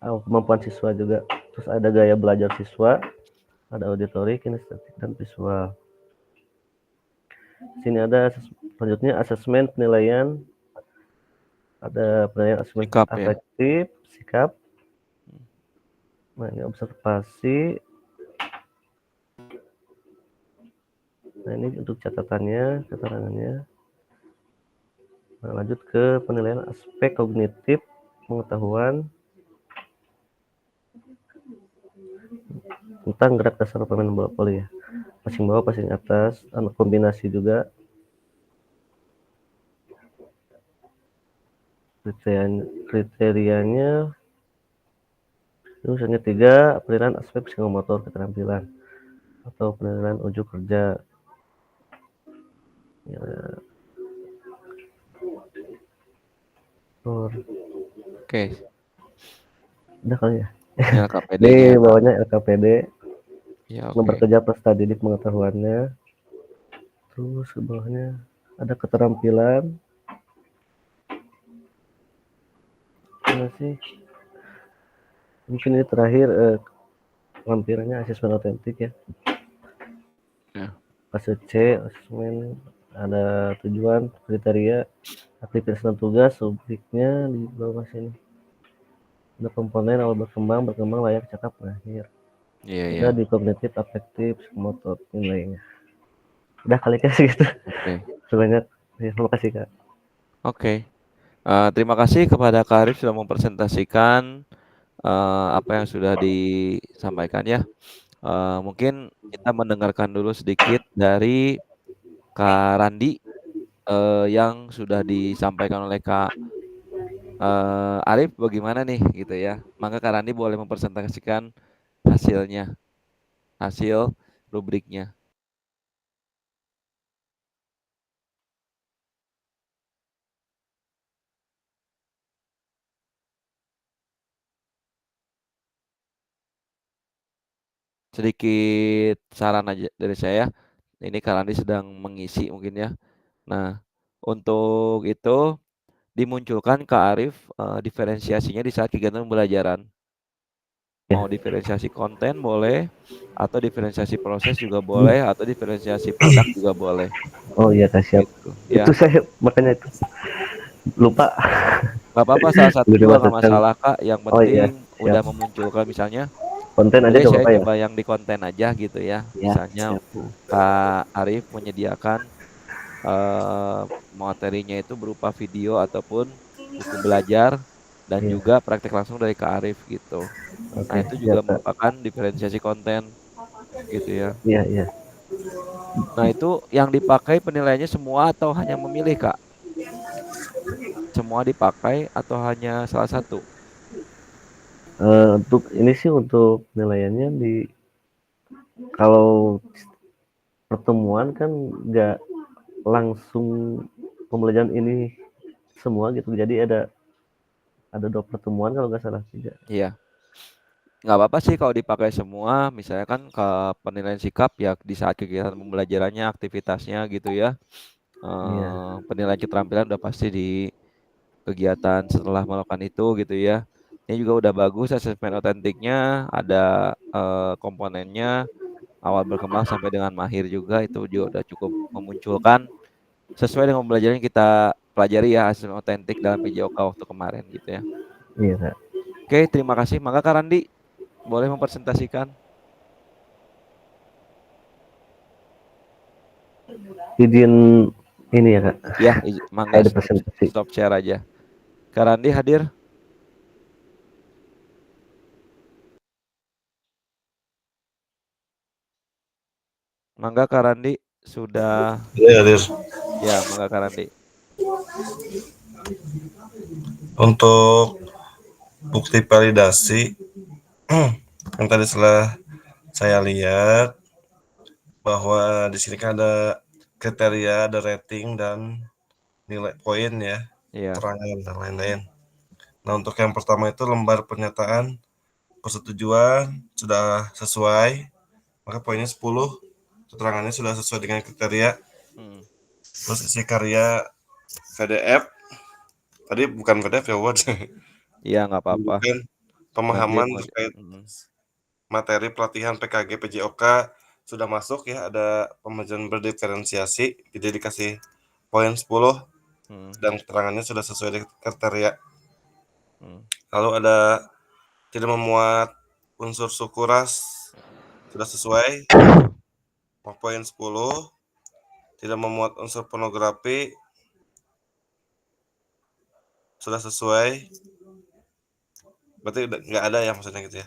kemampuan siswa juga. Terus ada gaya belajar siswa, ada auditory, kinestetik, dan visual. Sini ada selanjutnya asesmen penilaian. Ada penilaian asesmen afektif, sikap. Nah, ini observasi. Nah, ini untuk catatannya, keterangannya. Nah, lanjut ke penilaian aspek kognitif pengetahuan tentang gerak dasar pemain bola voli ya. Passing bawah, passing atas, kombinasi juga. Kriterianya itu misalnya 3, penilaian aspek psikomotor keterampilan atau penilaian ujuk kerja. Ya. Oke. Udah kali ya. LKPD-nya Ini ya, Kak. bawahnya LKPD. Ya, Nomor oke. kerja peserta didik pengetahuannya. Terus ke bawahnya ada keterampilan. Mana sih? Mungkin ini terakhir lampirannya asesmen otentik ya. Ya. Fase C, asesmen ada tujuan, kriteria, aktivitas dan tugas, subjeknya di bawah sini. Ada komponen awal berkembang layak, cakap, akhir. Iya, Ada iya. di kognitif, afektif, psikomotor, nilainya. Udah kali kasih gitu. Oke. Sebanyak. Ya, terima kasih Kak. Oke. Terima kasih kepada Kak Arif sudah mempresentasikan apa yang sudah disampaikan ya. Mungkin kita mendengarkan dulu sedikit dari Kak Randi yang sudah disampaikan oleh Kak Arif bagaimana nih gitu ya. Maka Kak Randi boleh mempresentasikan hasilnya, hasil rubriknya. Sedikit saran aja dari saya. Ini Kak Randi sedang mengisi mungkin ya. Nah, untuk itu dimunculkan Kak Arif diferensiasinya di saat kegiatan pembelajaran. Mau diferensiasi konten boleh, atau diferensiasi proses juga boleh, atau diferensiasi produk juga boleh. Oh iya Kak, siap. Gitu, ya. Itu saya makanya itu lupa. Gak apa-apa, salah satu juga nggak masalah Kak. Yang Oh iya, penting udah memunculkan misalnya. konten aja Boleh gak saya apa-apa ya? coba yang di konten aja gitu ya. Ya, Misalnya siap. Kak Arif menyediakan materinya itu berupa video ataupun buku belajar dan Iya. juga praktek langsung dari Kak Arif gitu. Oke, Nah, itu juga siap, Kak. merupakan diferensiasi konten gitu ya. Iya, iya. Nah, itu yang dipakai penilaiannya semua atau hanya memilih, Kak? Semua dipakai atau hanya salah satu? Untuk ini sih untuk penilaiannya kalau pertemuan kan nggak langsung pembelajaran ini semua gitu. Jadi ada 2 pertemuan kalau nggak salah 3. Iya. Nggak apa-apa sih kalau dipakai semua, misalnya kan ke penilaian sikap ya di saat kegiatan pembelajarannya, aktivitasnya gitu ya. Penilaian keterampilan udah pasti di kegiatan setelah melakukan itu gitu ya. Ini juga udah bagus asesmen otentiknya, ada komponennya awal berkembang sampai dengan mahir juga, itu juga udah cukup memunculkan sesuai dengan pembelajaran yang kita pelajari ya asesmen otentik dalam PJOK waktu kemarin gitu ya. Iya, Kak. Oke, terima kasih. Maka Kak Randi boleh mempresentasikan. Izin ini ya Kak. Ya, mangga Ada presentasi. stop share aja. Kak Randi hadir? Mangga Kak Randi sudah. Iya, hadir. Ya, mangga Kak Randi. Untuk bukti validasi yang tadi setelah saya lihat bahwa di sini kan ada kriteria, ada rating dan nilai poin ya, keterangan dan lain-lain. Nah, untuk yang pertama itu lembar pernyataan persetujuan sudah sesuai, maka poinnya 10, keterangannya sudah sesuai dengan kriteria. Terus isi karya PDF, tadi bukan PDF ya Word. Iya, nggak apa-apa. Pemahaman terkait materi pelatihan PKG PJOK sudah masuk ya, ada pembelajaran berdiferensiasi, jadi dikasih poin 10 dan keterangannya sudah sesuai dengan kriteria. Lalu ada tidak memuat unsur suku ras sudah sesuai, poin 10. tidak memuat unsur pornografi sudah sesuai. Berarti nggak ada ya maksudnya gitu ya.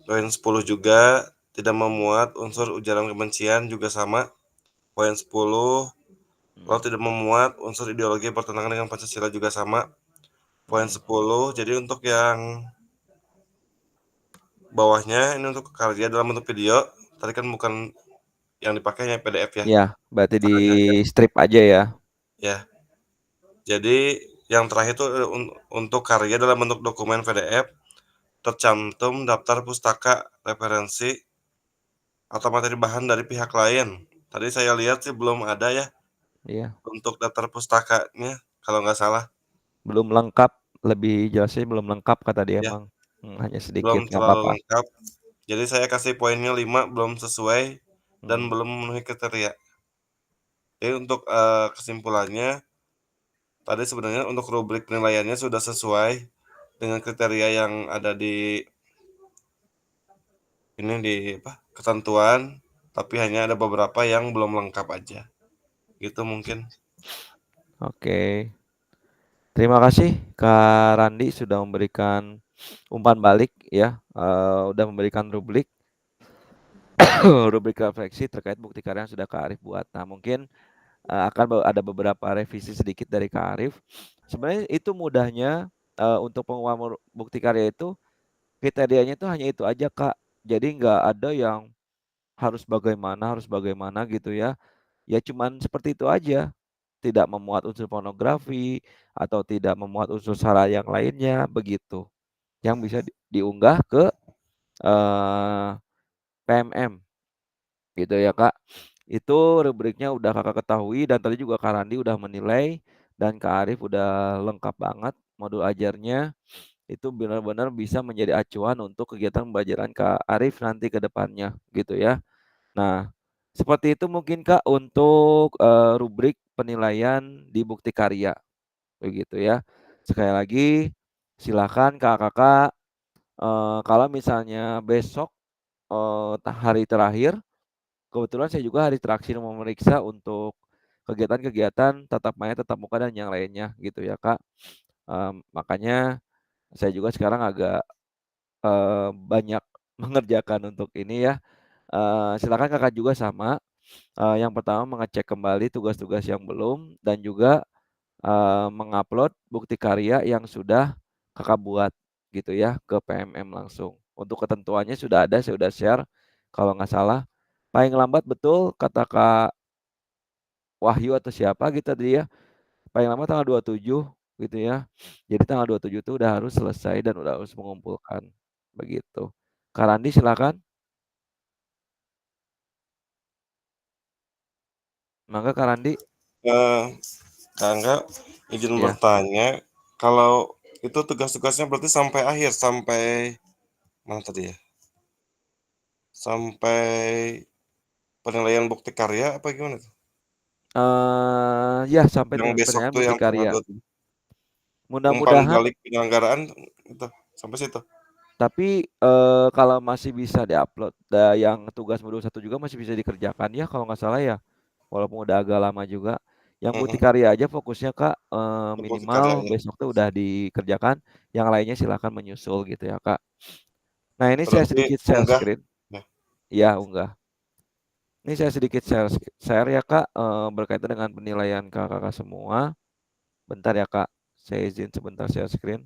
Poin 10 juga tidak memuat unsur ujaran kebencian juga sama. Poin 10 lalu tidak memuat unsur ideologi bertentangan dengan Pancasila juga sama. Poin 10. Jadi untuk yang bawahnya ini untuk karya dalam bentuk video. Tadi kan bukan yang dipakainya PDF ya. Ya, berarti di strip aja ya. Ya. Jadi yang terakhir itu untuk karya dalam bentuk dokumen PDF tercantum daftar pustaka, referensi, atau materi bahan dari pihak lain. Tadi saya lihat sih belum ada ya. Iya. Untuk daftar pustakanya kalau nggak salah. Belum lengkap, lebih jelasnya belum lengkap kata dia, Ya. Bang. Hanya sedikit, Belum nggak terlalu apa-apa. lengkap. Jadi saya kasih poinnya 5 belum sesuai dan belum memenuhi kriteria. Jadi untuk kesimpulannya tadi sebenarnya untuk rubrik penilaiannya sudah sesuai dengan kriteria yang ada di ini di ketentuan, tapi hanya ada beberapa yang belum lengkap aja. Gitu mungkin. Oke. Terima kasih Kak Randi sudah memberikan umpan balik ya, udah memberikan rubrik rubrik refleksi terkait bukti karya yang sudah Kak Arif buat. Nah, mungkin akan ada beberapa revisi sedikit dari Kak Arif. Sebenarnya itu mudahnya untuk pengumuman bukti karya itu kriterianya itu hanya itu aja, Kak. Jadi nggak ada yang harus bagaimana gitu ya. Ya cuman seperti itu aja. Tidak memuat unsur pornografi atau tidak memuat unsur sara yang lainnya begitu. Yang bisa diunggah ke PMM gitu ya, Kak. Itu rubriknya udah Kakak ketahui dan tadi juga Kak Randi udah menilai dan Kak Arif udah lengkap banget modul ajarnya. Itu benar-benar bisa menjadi acuan untuk kegiatan pembelajaran Kak Arif nanti ke depannya gitu ya. Nah, seperti itu mungkin Kak untuk rubrik penilaian di bukti karya begitu ya. Sekali lagi silakan Kakak kalau misalnya besok hari terakhir, kebetulan saya juga hari terakhir memeriksa untuk kegiatan-kegiatan tatap muka dan yang lainnya gitu ya Kak. Makanya saya juga sekarang agak banyak mengerjakan untuk ini ya. Silakan Kakak juga sama. Yang pertama mengecek kembali tugas-tugas yang belum dan juga mengupload bukti karya yang sudah Kakak buat gitu ya ke PMM langsung. Untuk ketentuannya sudah ada, saya sudah share kalau nggak salah. Paling lambat betul kata Kak Wahyu atau siapa gitu tadi ya. Paling lambat tanggal 27 gitu ya. Jadi tanggal 27 itu udah harus selesai dan udah harus mengumpulkan begitu. Kak Randi silakan. Mangga Kak Randi. Kak Angga izin Ya. bertanya, kalau itu tugas-tugasnya berarti sampai akhir, sampai mana tadi ya? Sampai penilaian bukti karya apa gimana tuh? Ya sampai Yang besok penilaian tuh bukti yang tanggal karya. 27. Umpan Mudah-mudahan. balik penyelenggaraan itu sampai situ. Tapi kalau masih bisa diupload, yang tugas modul 1 juga masih bisa dikerjakan ya kalau nggak salah ya. Walaupun udah agak lama juga. Yang bukti karya aja fokusnya Kak Bukti minimal karyanya. besok tuh udah dikerjakan. Yang lainnya silakan menyusul gitu ya Kak. Nah ini saya Berarti sedikit share unggah. screen. Ya. Ya unggah. Ini saya sedikit share ya Kak berkaitan dengan penilaian kakak semua. Bentar ya Kak. Saya izin sebentar share screen.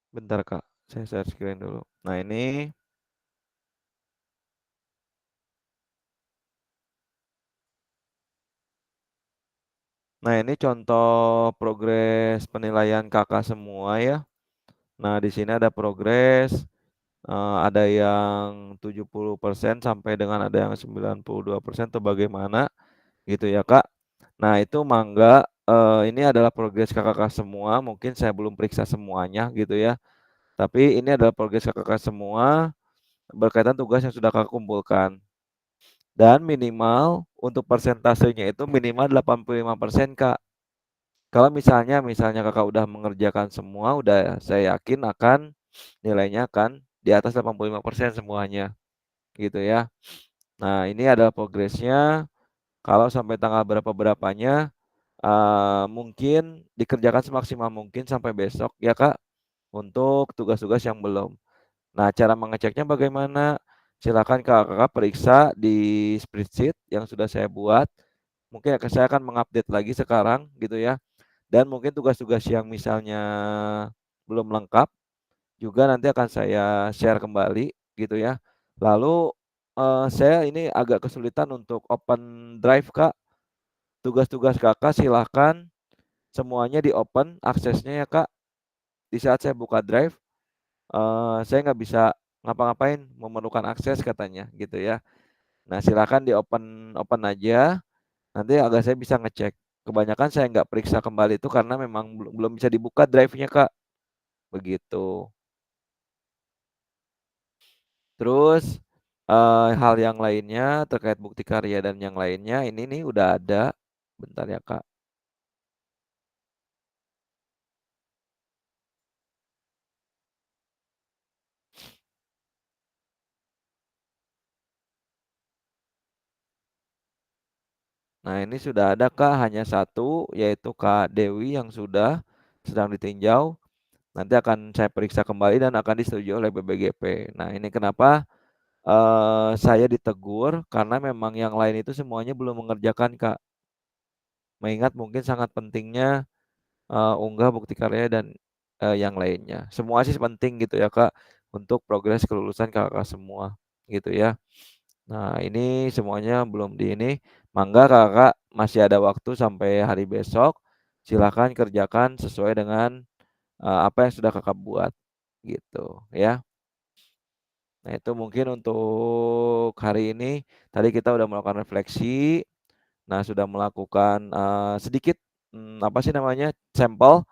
Bentar Kak, saya share screen dulu. Nah ini contoh progres penilaian kakak semua ya. Nah di sini ada progres ada yang 70% sampai dengan ada yang 92% atau bagaimana gitu ya, Kak. Nah, itu mangga, ini adalah progres Kakak semua, mungkin saya belum periksa semuanya gitu ya. Tapi ini adalah progres Kakak semua berkaitan tugas yang sudah Kakak kumpulkan. Dan minimal untuk persentasenya itu minimal 85%, Kak. Kalau misalnya Kakak udah mengerjakan semua, udah saya yakin akan nilainya akan di atas 85% semuanya, gitu ya. Nah, ini adalah progresnya, kalau sampai tanggal berapa-berapanya, mungkin dikerjakan semaksimal mungkin sampai besok ya, Kak, untuk tugas-tugas yang belum. Nah, cara mengeceknya bagaimana? Silakan Kakak periksa di spreadsheet yang sudah saya buat. Mungkin saya akan mengupdate lagi sekarang gitu ya. Dan mungkin tugas-tugas yang misalnya belum lengkap juga nanti akan saya share kembali gitu ya. Lalu saya ini agak kesulitan untuk open drive, Kak. Tugas-tugas Kakak silahkan semuanya di-open aksesnya ya, Kak. Di saat saya buka drive, saya nggak bisa ngapa-ngapain, memerlukan akses katanya gitu ya. Nah, silakan di-open open aja, nanti agak saya bisa ngecek. Kebanyakan saya nggak periksa kembali itu karena memang belum bisa dibuka drive-nya, Kak, begitu. Terus, hal yang lainnya terkait bukti karya dan yang lainnya ini nih udah ada. Bentar ya, Kak. Nah, ini sudah ada, Kak, hanya satu, yaitu Kak Dewi yang sedang ditinjau. Nanti akan saya periksa kembali dan akan disetujui oleh BBGP. Nah, ini kenapa saya ditegur karena memang yang lain itu semuanya belum mengerjakan, Kak. Mengingat mungkin sangat pentingnya unggah bukti karya dan yang lainnya. Semua sih penting gitu ya, Kak, untuk progres kelulusan Kakak semua gitu ya. Nah, ini semuanya belum di ini. Mangga Kakak masih ada waktu sampai hari besok. Silakan kerjakan sesuai dengan apa yang sudah Kakak buat gitu ya. Nah, itu mungkin untuk hari ini. Tadi kita udah melakukan refleksi. Nah, sudah melakukan sedikit apa sih namanya? Sampel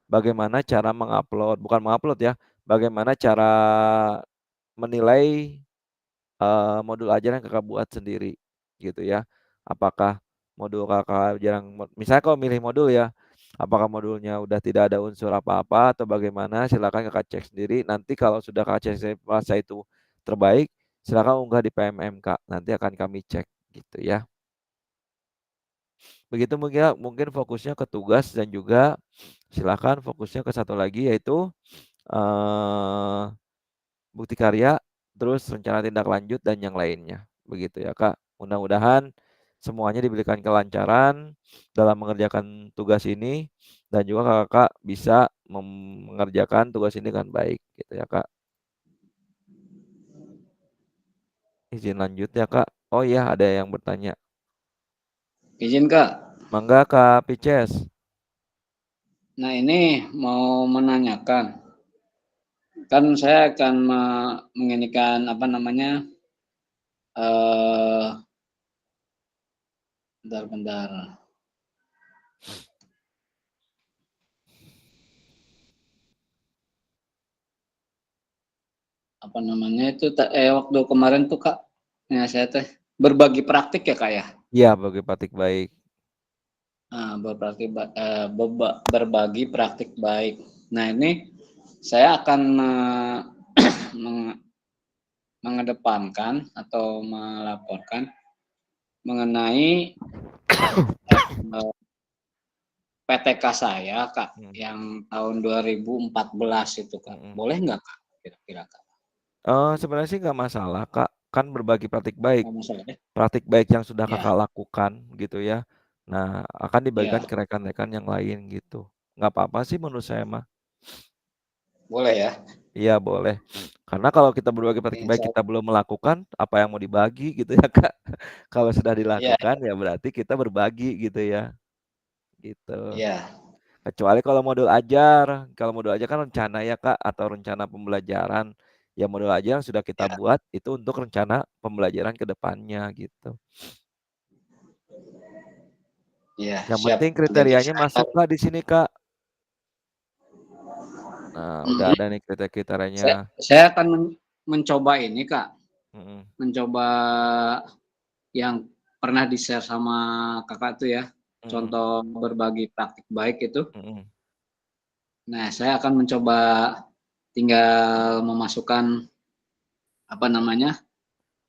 bagaimana cara mengupload, bukan mengupload ya. Bagaimana cara menilai modul ajar yang Kakak buat sendiri gitu ya. Apakah modul Kakak misalnya kalau milih modul ya, apakah modulnya udah tidak ada unsur apa-apa atau bagaimana, silakan Kakak cek sendiri. Nanti kalau sudah Kakak cek sendiri merasa itu terbaik, silakan unggah di PMM, Kak. Nanti akan kami cek gitu ya. Begitu mungkin fokusnya ke tugas dan juga silakan fokusnya ke satu lagi yaitu eh, bukti karya, terus rencana tindak lanjut dan yang lainnya. Begitu ya, Kak. Mudah-mudahan semuanya diberikan kelancaran dalam mengerjakan tugas ini dan juga Kakak bisa mengerjakan tugas ini dengan baik gitu ya, Kak. Izin lanjut ya, Kak. Oh iya, ada yang bertanya. Izin Kak. Mangga, Kak Pices. Nah ini mau menanyakan, kan saya akan menginikan apa namanya, bentar. Apa namanya itu waktu kemarin tuh Kak, ya saya teh berbagi praktik ya Kak ya. Iya, bagi praktik baik. Nah, berbagi praktik baik. Nah ini saya akan mengedepankan atau melaporkan mengenai PTK saya Kak yang tahun 2014 itu Kak. Boleh nggak Kak kira-kira Kak? Sebenarnya sih nggak masalah, Kak. Kan berbagi praktik baik. Nggak masalah ya? Praktik baik yang sudah Ya, Kakak lakukan gitu ya. Nah, akan dibagikan ya, ke rekan-rekan yang lain gitu. Nggak apa-apa sih menurut saya mah. boleh ya. Iya boleh. Karena kalau kita berbagi praktik baik kita belum melakukan, apa yang mau dibagi gitu ya, Kak. Kalau sudah Iya, dilakukan ya berarti kita berbagi gitu ya. Gitu. iya, Kecuali kalau modul ajar kan rencana ya, Kak, atau rencana pembelajaran Ya modul ajar yang sudah kita Ya. buat itu untuk rencana pembelajaran ke depannya gitu. Ya, Yang siap. penting Nanti kriterianya saya masuk Kak di sini Kak. Nah, udah ada nih saya, kriterianya. saya akan mencoba ini Kak, Mm-mm. mencoba yang pernah di-share sama Kakak tuh ya, Mm-mm. contoh berbagi praktik baik itu. Mm-mm. Nah, saya akan mencoba tinggal memasukkan apa namanya,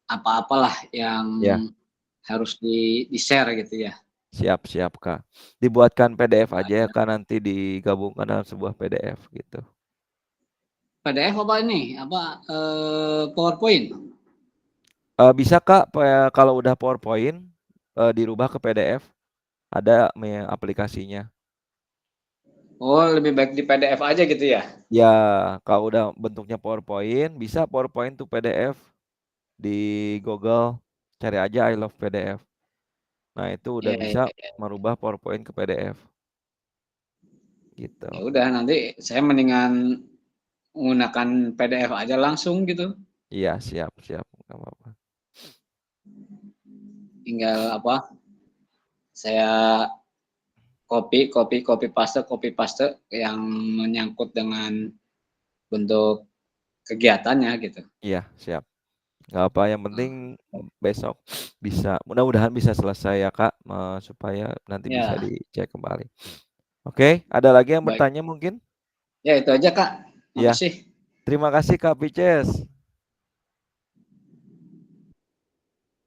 apa-apalah yang Ya, harus di-share gitu ya. siap Kak. Dibuatkan PDF aja ya Kak, nanti digabungkan dalam sebuah PDF gitu. PDF apa ini? Apa PowerPoint? Bisa Kak, kalau udah PowerPoint dirubah ke PDF, ada aplikasinya. Oh, lebih baik di PDF aja gitu ya? Ya, kalau udah bentuknya PowerPoint, bisa PowerPoint to PDF di Google, cari aja I love PDF. Nah, itu udah Iya, bisa iya, iya. merubah PowerPoint ke PDF gitu. Ya udah nanti saya mendingan menggunakan PDF aja langsung gitu. Iya, siap, nggak apa-apa. Tinggal apa? Saya copy paste yang menyangkut dengan bentuk kegiatannya gitu. Iya, siap. Nggak apa, yang penting besok bisa, mudah-mudahan bisa selesai ya Kak, supaya nanti bisa Ya, dicek kembali. Oke, ada lagi yang baik. bertanya mungkin? Ya itu aja Kak. Ya, Makasih. terima kasih Kak Pices.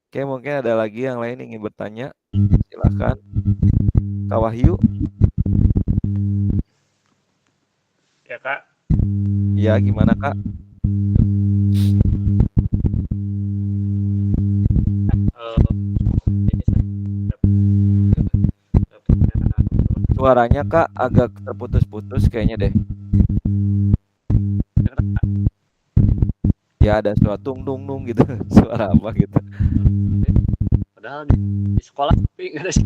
Oke, mungkin ada lagi yang lain ingin bertanya. Silakan. Kak Wahyu. Ya Kak. Ya, gimana Kak? Suaranya Kak agak terputus-putus kayaknya deh. Ya ada suara tung dung dung gitu. Suara apa gitu. Padahal di sekolah tapi nggak ada sih.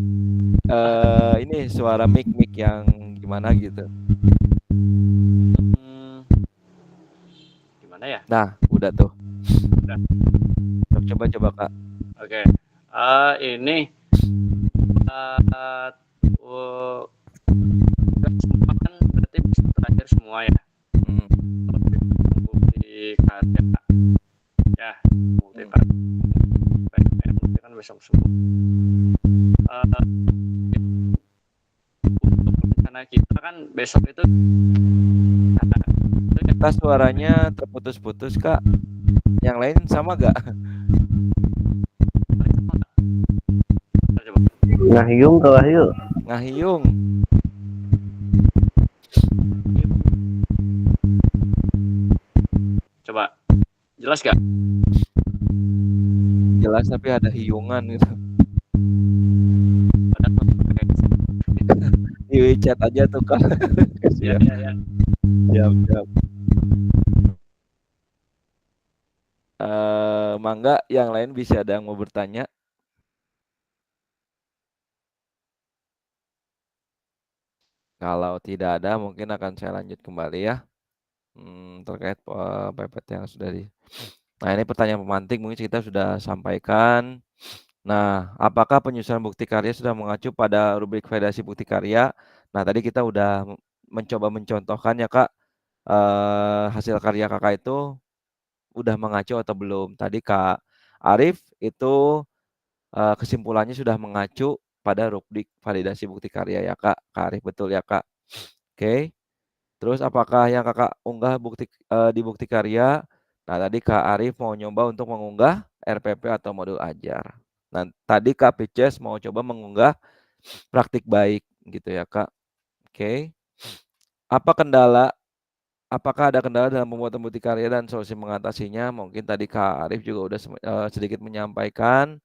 Ini suara mic yang gimana gitu. Gimana ya? Nah, udah tuh. Udah. Coba Kak. Oke. Ini kesempatan berarti bisa terakhir semua ya. Bukti karya ya, bukti karya bukti kan besok semua. Untuk rencana kita kan besok itu Kak suaranya terputus-putus Kak. Yang lain sama gak? Ngahyung Kak Wahyu. Ngahyung. Coba jelas gak? Jelas tapi ada hiungan gitu. Di WeChat aja tuh Kak. Ya. Siap. Mangga yang lain bisa ada yang mau bertanya. Kalau tidak ada mungkin akan saya lanjut kembali ya. Terkait PPT yang sudah Nah, ini pertanyaan pemantik mungkin kita sudah sampaikan. Nah, apakah penyusunan bukti karya sudah mengacu pada rubrik validasi bukti karya? Nah, tadi kita udah mencoba mencontohkan ya Kak, hasil karya Kakak itu udah mengacu atau belum. Tadi Kak Arif itu kesimpulannya sudah mengacu pada rubrik validasi bukti karya ya Kak. Kak Arif betul ya Kak. Oke. Terus apakah yang Kakak unggah di bukti karya? Nah, tadi Kak Arif mau nyoba untuk mengunggah RPP atau modul ajar. Nah, tadi Kak Pices mau coba mengunggah praktik baik gitu ya Kak. Oke. Apakah ada kendala dalam pembuatan bukti karya dan solusi mengatasinya? Mungkin tadi Kak Arif juga udah sedikit menyampaikan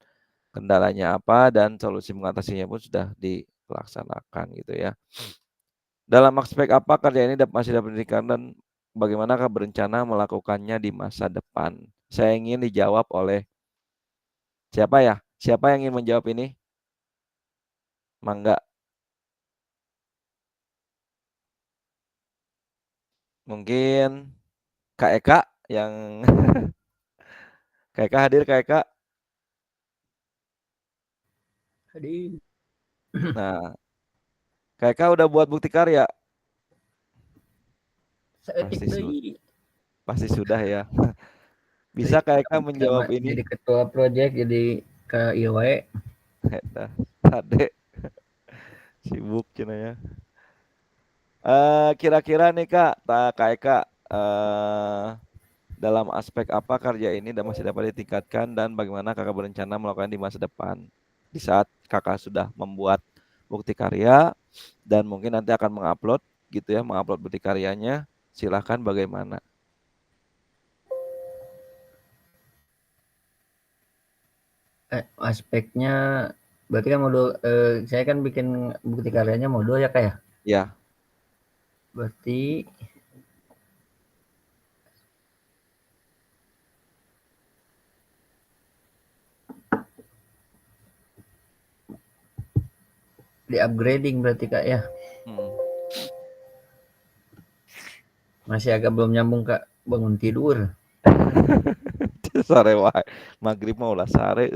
kendalanya apa dan solusi mengatasinya pun sudah dilaksanakan gitu ya. Dalam aspek apa karya ini masih dapat diberikan dan bagaimanakah berencana melakukannya di masa depan? Saya ingin dijawab oleh siapa ya? Siapa yang ingin menjawab ini? Mangga. Mungkin Kak Eka yang Kak Eka hadir, Kak Eka. Hadir. Nah, Kak Eka udah buat bukti karya? Saeutik Pasti deui. pasti sudah ya. Bisa Kak Eka menjawab ini? Jadi ketua project jadi ke ieu wae. Eta, Ade sibuk cenah ya. Kira-kira nih Kak, Kak Eka, dalam aspek apa karya ini dan masih dapat ditingkatkan dan bagaimana Kakak berencana melakukan di masa depan? Di saat Kakak sudah membuat bukti karya dan mungkin nanti akan mengupload gitu ya, mengupload bukti karyanya, silahkan bagaimana? Aspeknya berarti kan modul saya kan bikin bukti karyanya modul ya Kak ya? Ya, Berarti di upgrading berarti Kak ya? Masih agak belum nyambung Kak, bangun tidur. Sare wae. Magrib mah ulah sare.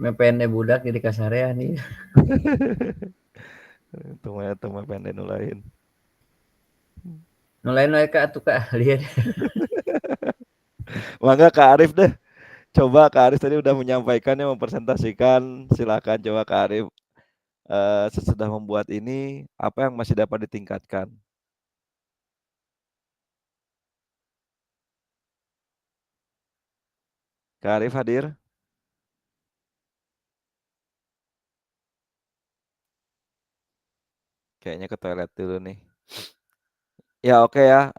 Mepene budak jadi kasarean nih. Itu mah pendek nu lain. Nu lain wae Kak atuh Kak, lihat. Mangga Kak Arif deh. Coba Kak Arif tadi udah menyampaikannya, mempresentasikan. Silakan coba Kak Arif sesudah membuat ini apa yang masih dapat ditingkatkan? Kak Arif hadir? Kayaknya ke toilet dulu nih. Ya oke ya,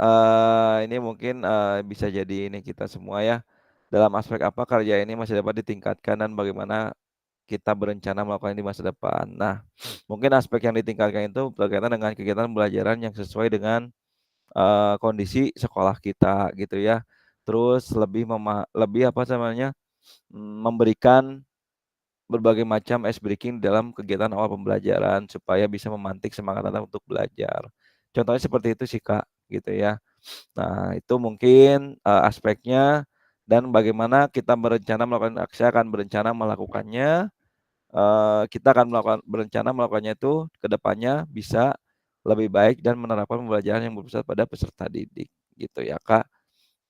ini mungkin bisa jadi ini kita semua ya. Dalam aspek apa karya ini masih dapat ditingkatkan dan bagaimana kita berencana melakukan di masa depan. Nah, mungkin aspek yang ditingkatkan itu berkaitan dengan kegiatan pembelajaran yang sesuai dengan kondisi sekolah kita gitu ya. Terus lebih apa namanya, memberikan berbagai macam ice breaking dalam kegiatan awal pembelajaran supaya bisa memantik semangat anak untuk belajar. Contohnya seperti itu sih Kak, gitu ya. Nah, itu mungkin aspeknya dan bagaimana kita saya akan berencana melakukannya. Kita akan berencana melakukannya itu ke depannya bisa lebih baik dan menerapkan pembelajaran yang berpusat pada peserta didik, gitu ya Kak.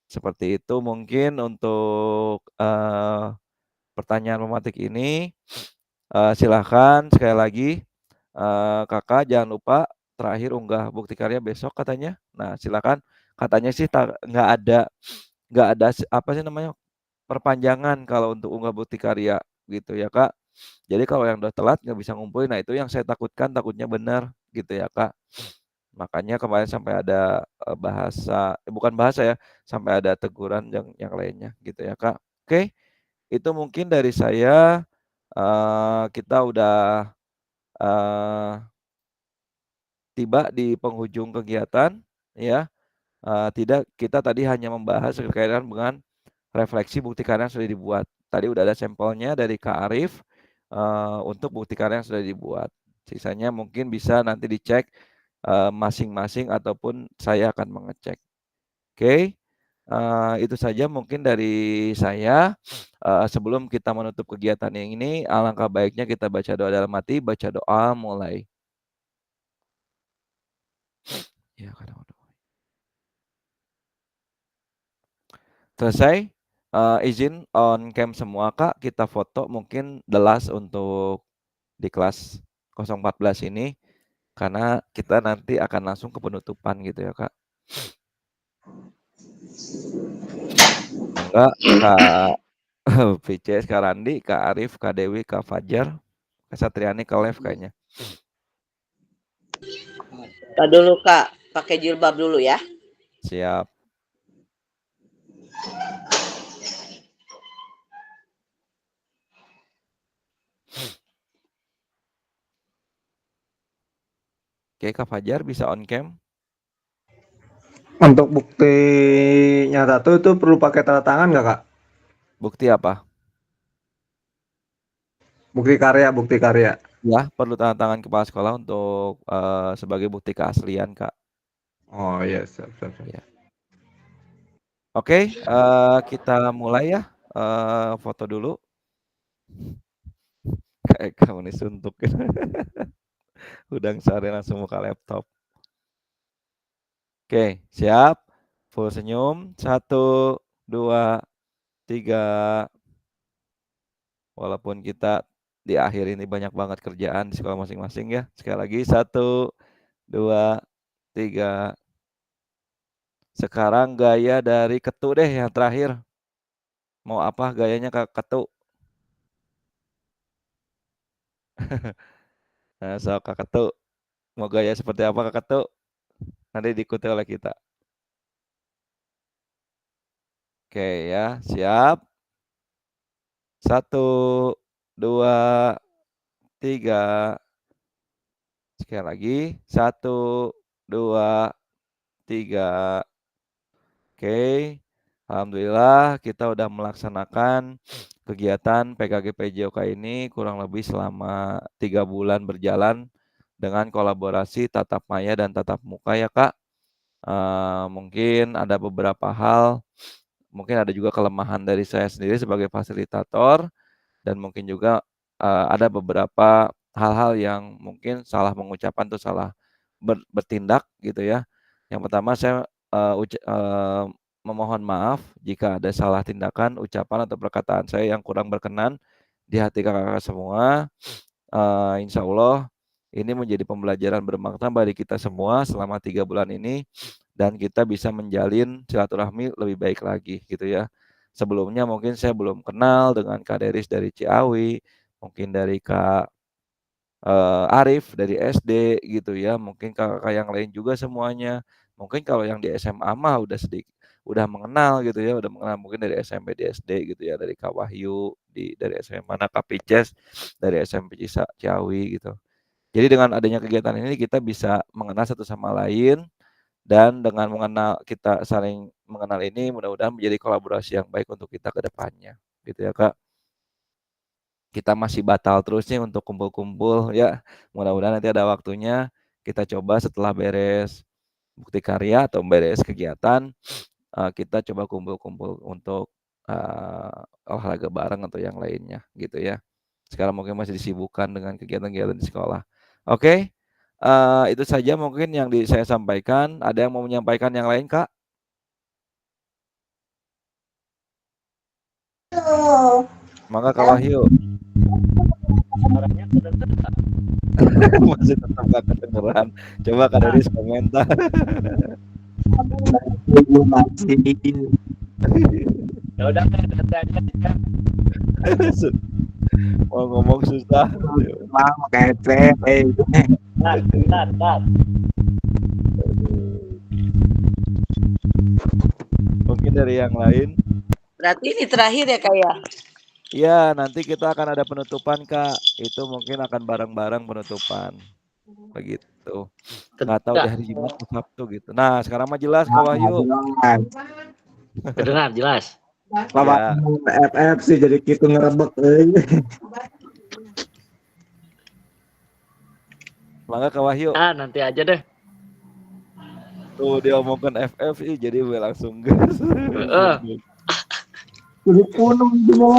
Seperti itu mungkin untuk pertanyaan pematik ini. Silahkan sekali lagi Kakak jangan lupa terakhir unggah bukti karya besok katanya. Nah, silakan. Katanya sih nggak ada apa sih namanya perpanjangan kalau untuk unggah bukti karya gitu ya Kak. Jadi kalau yang udah telat nggak bisa ngumpulin, nah itu yang saya takutnya benar gitu ya Kak. Makanya kemarin sampai ada bukan bahasa ya, sampai ada teguran yang lainnya gitu ya Kak. Oke, itu mungkin dari saya. Kita udah tiba di penghujung kegiatan ya. Kita tadi hanya membahas berkaitan dengan refleksi bukti karya yang sudah dibuat. Tadi udah ada sampelnya dari Kak Arif untuk bukti karya yang sudah dibuat. Sisanya mungkin bisa nanti dicek masing-masing ataupun saya akan mengecek. Oke, itu saja mungkin dari saya. Sebelum kita menutup kegiatan yang ini, alangkah baiknya kita baca doa dalam hati, baca doa mulai. Ya, selesai. Izin on cam semua Kak, kita foto mungkin the last untuk di kelas 014 ini karena kita nanti akan langsung ke penutupan gitu ya Kak. Enggak, Kak VC, Kak Randi, Kak Arif, Kak Dewi, Kak Fajar, Kak Satriani ke live kayaknya. Kak dulu Kak, pakai jilbab dulu ya. Siap. Oke, Kak Fajar bisa on cam. Untuk bukti nyata itu perlu pakai tanda tangan nggak Kak? Bukti apa? Bukti karya. Ya, perlu tanda tangan kepala sekolah untuk sebagai bukti keaslian Kak. Oh iya, siap. Ya. Oke, kita mulai ya. Foto dulu. Kayak kamu nih suntuk. Udang sare langsung buka laptop. Oke, siap. Full senyum. 1, 2, 3. Walaupun kita di akhir ini banyak banget kerjaan di sekolah masing-masing ya. Sekali lagi 1, 2, 3. Sekarang gaya dari ketu deh yang terakhir. Mau apa gayanya Kak ketu? Nah, sok Kak ketu. Mau gaya seperti apa Kak ketu? Nanti diikuti oleh kita. Oke ya, siap. 1, 2, 3. Sekali lagi. 1, 2, 3. Oke. Alhamdulillah kita udah melaksanakan kegiatan PKG PJOK ini kurang lebih selama 3 bulan berjalan dengan kolaborasi tatap maya dan tatap muka ya Kak. Mungkin ada beberapa hal, mungkin ada juga kelemahan dari saya sendiri sebagai fasilitator dan mungkin juga ada beberapa hal-hal yang mungkin salah mengucapkan atau salah bertindak gitu ya. Yang pertama saya memohon maaf jika ada salah tindakan, ucapan atau perkataan saya yang kurang berkenan di hati kakak-kakak semua. Insya Allah ini menjadi pembelajaran bermakna bagi kita semua selama 3 bulan ini dan kita bisa menjalin silaturahmi lebih baik lagi gitu ya. Sebelumnya mungkin saya belum kenal dengan Kak Deris dari Ciawi, mungkin dari Kak Arif dari SD gitu ya, mungkin kakak-kakak yang lain juga semuanya. Mungkin kalau yang di SMA mah udah mengenal gitu ya, udah mengenal mungkin dari SMP di SD gitu ya, dari Kak Wahyu dari SMP mana, Kak Pices dari SMP Ciawi gitu. Jadi dengan adanya kegiatan ini kita bisa mengenal satu sama lain dan dengan kita saling mengenal ini mudah-mudahan menjadi kolaborasi yang baik untuk kita ke depannya gitu ya Kak. Kita masih batal terus nih untuk kumpul-kumpul ya. Mudah-mudahan nanti ada waktunya kita coba setelah beres bukti karya atau beres kegiatan, kita coba kumpul-kumpul untuk olahraga bareng atau yang lainnya gitu ya. Sekarang mungkin masih disibukkan dengan kegiatan-kegiatan di sekolah. Oke, itu saja mungkin yang saya sampaikan. Ada yang mau menyampaikan yang lain Kak? Mangga Kak Wahyu. Suaranya kedengeran. Masih tetap gak kedengeran. Coba Kak Deris komentar. Ya udah nanti aja ya. Mau ngomong susah. Bentar. Mungkin dari yang lain. Berarti ini terakhir ya Kak ya? Iya, nanti kita akan ada penutupan Kak. Itu mungkin akan bareng-bareng penutupan. Begitu. Nggak tahu di hari Jumat atau Sabtu gitu. Nah, sekarang mah jelas Kak Wahyu. Kedengar jelas. Lawan FF sih jadi gitu ngerebek. Mangga Kak Wahyu. Nanti aja deh. Tuh dia omongkan FF jadi gue langsung gas. Jadi punung dulu.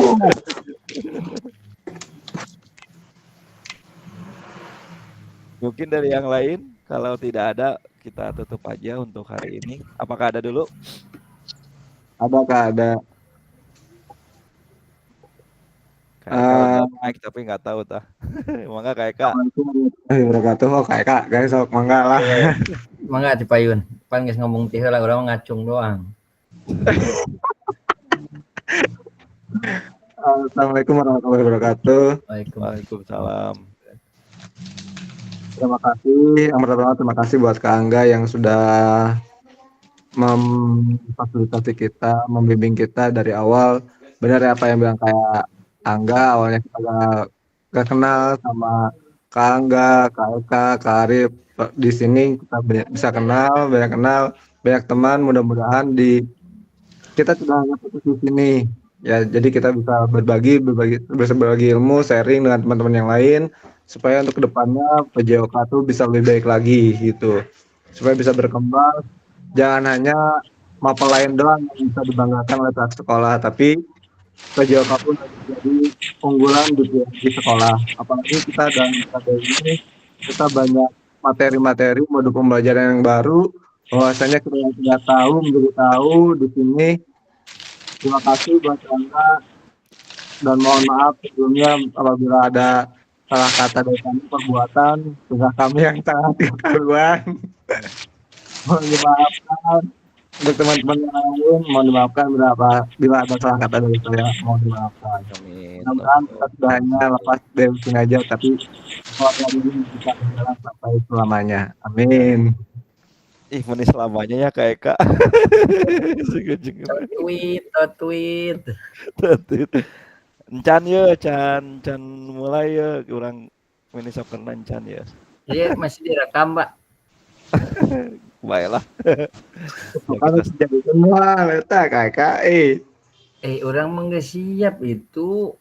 Mungkin dari yang lain, kalau tidak ada kita tutup aja untuk hari ini. Apakah ada dulu? Ada Kak, ada. Kayak naik tapi nggak tahu tah. Mangga kayak Kak. Wabarakatuh. Oh kayak Kak, guys, sok mangga lah. Mangga Ci Payun. Pan geus ngomong teh lah urang ngacung doang. Assalamualaikum warahmatullahi wabarakatuh. Waalaikumsalam. Terima kasih, terima kasih buat Kak Angga yang sudah memfasilitasi kita, membimbing kita dari awal. Benar ya apa yang bilang kayak Angga, awalnya kita gak kenal sama Kak Angga, Kak Eka, Kak Arif. Di sini kita bisa kenal, banyak teman. Mudah-mudahan kita sudah dapat di sini. Ya, jadi kita bisa berbagi ilmu, sharing dengan teman-teman yang lain supaya untuk kedepannya PJOK itu bisa lebih baik lagi gitu, supaya bisa berkembang. Jangan hanya mapel lain doang yang bisa dibanggakan oleh pihak sekolah, tapi sejauh apapun jadi unggulan di sekolah. Apalagi kita dalam PKBM ini kita banyak materi-materi modul pembelajaran yang baru, bahwasanya kita yang tidak tahu menjadi tahu di sini. Terima kasih buat Anda dan mohon maaf sebelumnya apabila ada salah kata dari kami, perbuatan sudah kami yang sangat keterlaluan. Mohon dimaafkan untuk teman-teman yang lain, mohon dimaafkan bila ada salah kata dari saya, mohon dimaafkan. Amin. Mudah-mudahan kita tidak hanya lepas dari sini aja, tapi keluarga ini bisa berjalan sampai selamanya. Amin. Ih, meni selamanya ya kayak Kak. Tweet. Encan ya, can mulai ya, orang meni sok kena encan ya. Iya, masih direkam, Pak. Baiklah. Kalau jadi semua, letak kakak. Orang mah nggak siap itu.